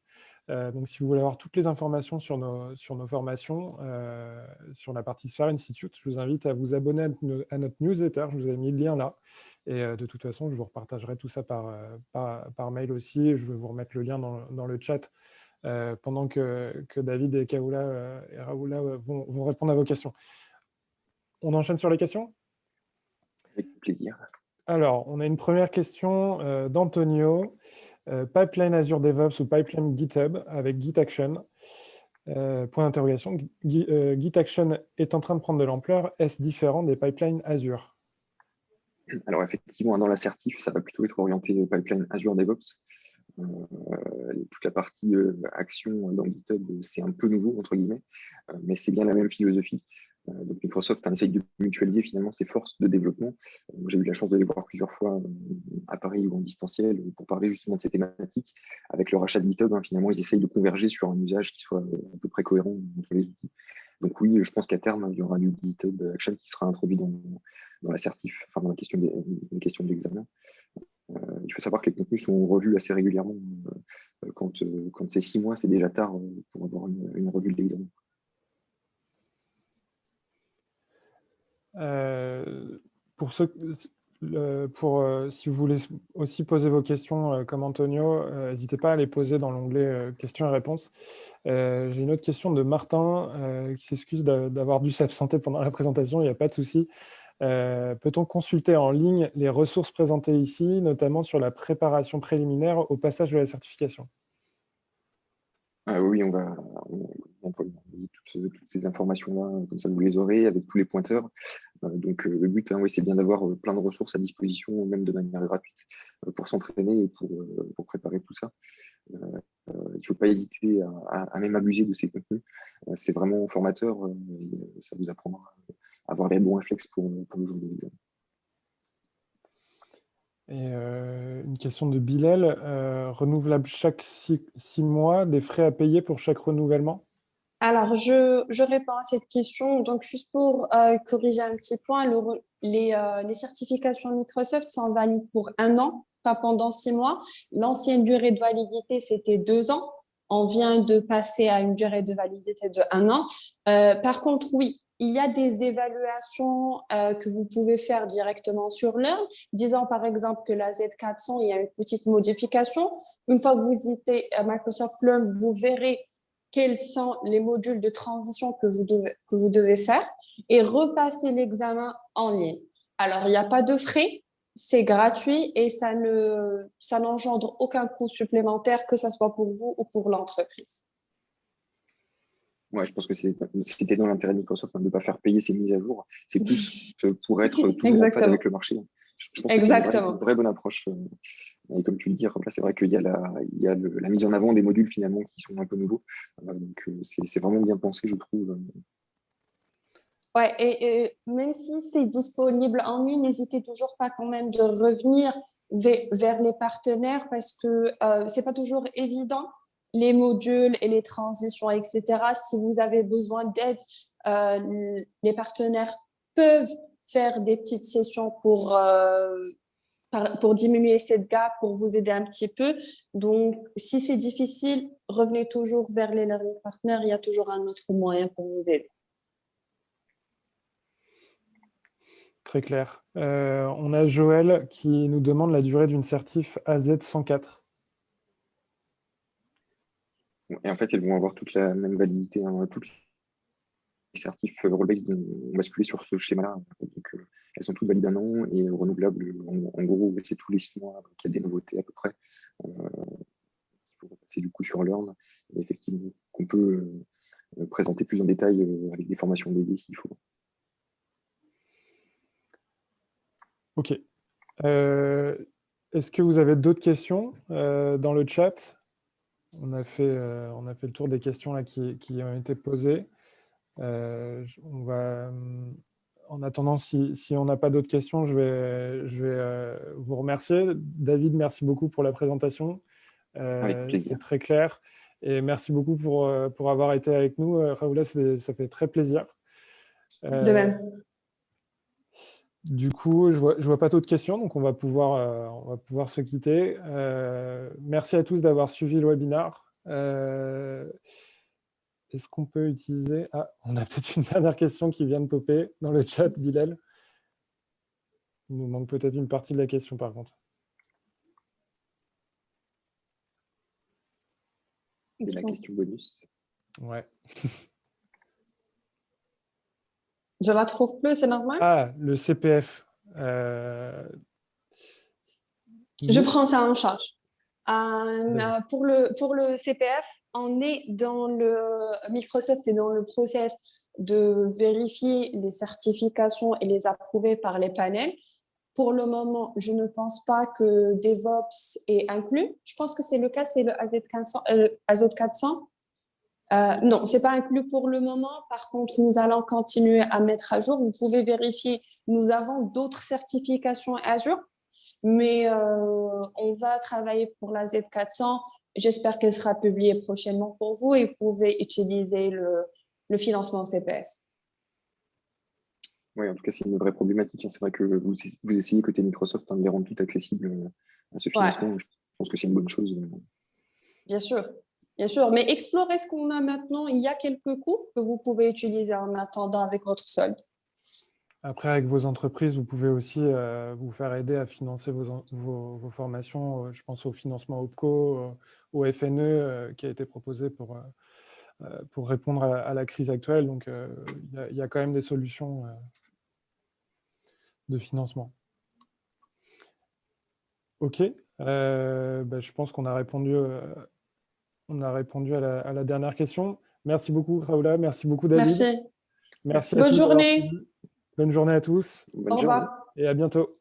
Donc, si vous voulez avoir toutes les informations sur nos formations, sur la partie Sphere Institute. Je vous invite à vous abonner à notre newsletter. Je vous ai mis le lien là. Et de toute façon, je vous repartagerai tout ça par mail aussi. Je vais vous remettre le lien dans le chat pendant que David et Kaoula et Raoula vont répondre à vos questions. On enchaîne sur les questions ? Avec plaisir. Alors, on a une première question d'Antonio. Pipeline Azure DevOps ou Pipeline GitHub avec Git Action. Point d'interrogation. Git Action est en train de prendre de l'ampleur. Est-ce différent des pipelines Azure ? Alors effectivement, dans l'assertif, ça va plutôt être orienté pipeline Azure DevOps. Toute la partie action dans GitHub, c'est un peu nouveau, entre guillemets, mais c'est bien la même philosophie. Donc Microsoft essaye de mutualiser finalement ses forces de développement. J'ai eu la chance de les voir plusieurs fois à Paris ou en distanciel pour parler justement de ces thématiques. Avec le rachat de GitHub, finalement, ils essayent de converger sur un usage qui soit à peu près cohérent entre les outils. Donc oui, je pense qu'à terme, il y aura du GitHub Action qui sera introduit dans l'assertif, enfin dans la question de l'examen. Il faut savoir que les contenus sont revus assez régulièrement. Quand c'est 6 mois, c'est déjà tard pour avoir une revue de l'examen. Si vous voulez aussi poser vos questions comme Antonio, n'hésitez pas à les poser dans l'onglet questions et réponses. J'ai une autre question de Martin qui s'excuse d'avoir dû s'absenter pendant la présentation, il n'y a pas de souci. Peut-on consulter en ligne les ressources présentées ici, notamment sur la préparation préliminaire au passage de la certification ? Oui, on va envoyer toutes ces informations-là, comme ça vous les aurez avec tous les pointeurs. Donc le but, oui, c'est bien d'avoir plein de ressources à disposition, même de manière gratuite, pour s'entraîner et pour préparer tout ça. Il ne faut pas hésiter à même abuser de ces contenus. C'est vraiment formateur et ça vous apprendra à avoir les bons réflexes pour le jour de l'examen. Et une question de Bilal, renouvelable chaque 6 mois, des frais à payer pour chaque renouvellement ? Alors, je réponds à cette question. Donc, juste pour corriger un petit point, les certifications Microsoft sont valides pour 1 an, pas pendant 6 mois. L'ancienne durée de validité, c'était 2 ans. On vient de passer à une durée de validité de 1 an. Par contre, oui, il y a des évaluations que vous pouvez faire directement sur Learn. Disons par exemple que la Z400, il y a une petite modification. Une fois que vous visitez Microsoft Learn, vous verrez quels sont les modules de transition que vous devez faire et repasser l'examen en ligne. Alors, il n'y a pas de frais, c'est gratuit et ça n'engendre aucun coût supplémentaire, que ce soit pour vous ou pour l'entreprise. Ouais, je pense que c'était dans l'intérêt de Microsoft de ne pas faire payer ces mises à jour. C'est plus pour être toujours en phase avec le marché. Je pense que c'est une vraie bonne approche. Et comme tu le dis, là, c'est vrai qu'il y a la mise en avant des modules finalement qui sont un peu nouveaux. Donc c'est vraiment bien pensé, je trouve. Ouais, et même si c'est disponible en ligne, n'hésitez toujours pas quand même de revenir vers les partenaires parce que c'est pas toujours évident, les modules et les transitions, etc. Si vous avez besoin d'aide, les partenaires peuvent faire des petites sessions pour diminuer cette gap, pour vous aider un petit peu. Donc, si c'est difficile, revenez toujours vers les learning partners. Il y a toujours un autre moyen pour vous aider. Très clair. On a Joël qui nous demande la durée d'une certif AZ104. Et en fait, elles vont avoir toute la même validité. Toutes les certifs role-based vont basculer sur ce schéma-là. Donc, elles sont toutes valides 1 an et renouvelables. En gros, c'est tous les 6 mois qu'il y a des nouveautés à peu près. Il faut repasser du coup sur Learn. Et effectivement, qu'on peut présenter plus en détail avec des formations dédiées s'il faut. Ok. Est-ce que vous avez d'autres questions dans le chat ? On a fait le tour des questions là, qui ont été posées. On va, en attendant, si on n'a pas d'autres questions, je vais vous remercier. David, merci beaucoup pour la présentation. C'était très clair. Et merci beaucoup pour avoir été avec nous. Raoula, ça fait très plaisir. De même. Du coup, je vois pas d'autres questions, donc on va pouvoir se quitter. Merci à tous d'avoir suivi le webinaire. est-ce qu'on peut utiliser... Ah, on a peut-être une dernière question qui vient de popper dans le chat, Bilal. Il nous manque peut-être une partie de la question, par contre. C'est la question bonus. Ouais. Je la trouve plus, c'est normal? Ah, le CPF. Je prends ça en charge. Pour le CPF, on est dans le Microsoft est dans le process de vérifier les certifications et les approuver par les panels. Pour le moment, je ne pense pas que DevOps est inclus. Je pense que c'est le cas, c'est le AZ400. Non, ce n'est pas inclus pour le moment. Par contre, nous allons continuer à mettre à jour. Vous pouvez vérifier, nous avons d'autres certifications Azure, mais on va travailler pour la Z400. J'espère qu'elle sera publiée prochainement pour vous et vous pouvez utiliser le financement CPF. Oui, en tout cas, c'est une vraie problématique. C'est vrai que vous essayez côté Microsoft de les rendre tout accessibles à ce financement. Ouais. Je pense que c'est une bonne chose. Bien sûr. Bien sûr, mais explorez ce qu'on a maintenant. Il y a quelques coûts que vous pouvez utiliser en attendant avec votre solde. Après, avec vos entreprises, vous pouvez aussi vous faire aider à financer vos formations. Je pense au financement OPCO, au FNE qui a été proposé pour répondre à la crise actuelle. Donc, il y a quand même des solutions de financement. OK. Je pense qu'on a répondu, à la dernière question. Merci beaucoup, Raoula. Merci beaucoup, David. Merci. Merci Bonne journée. Bonne journée à tous. Bonne journée. Et à bientôt.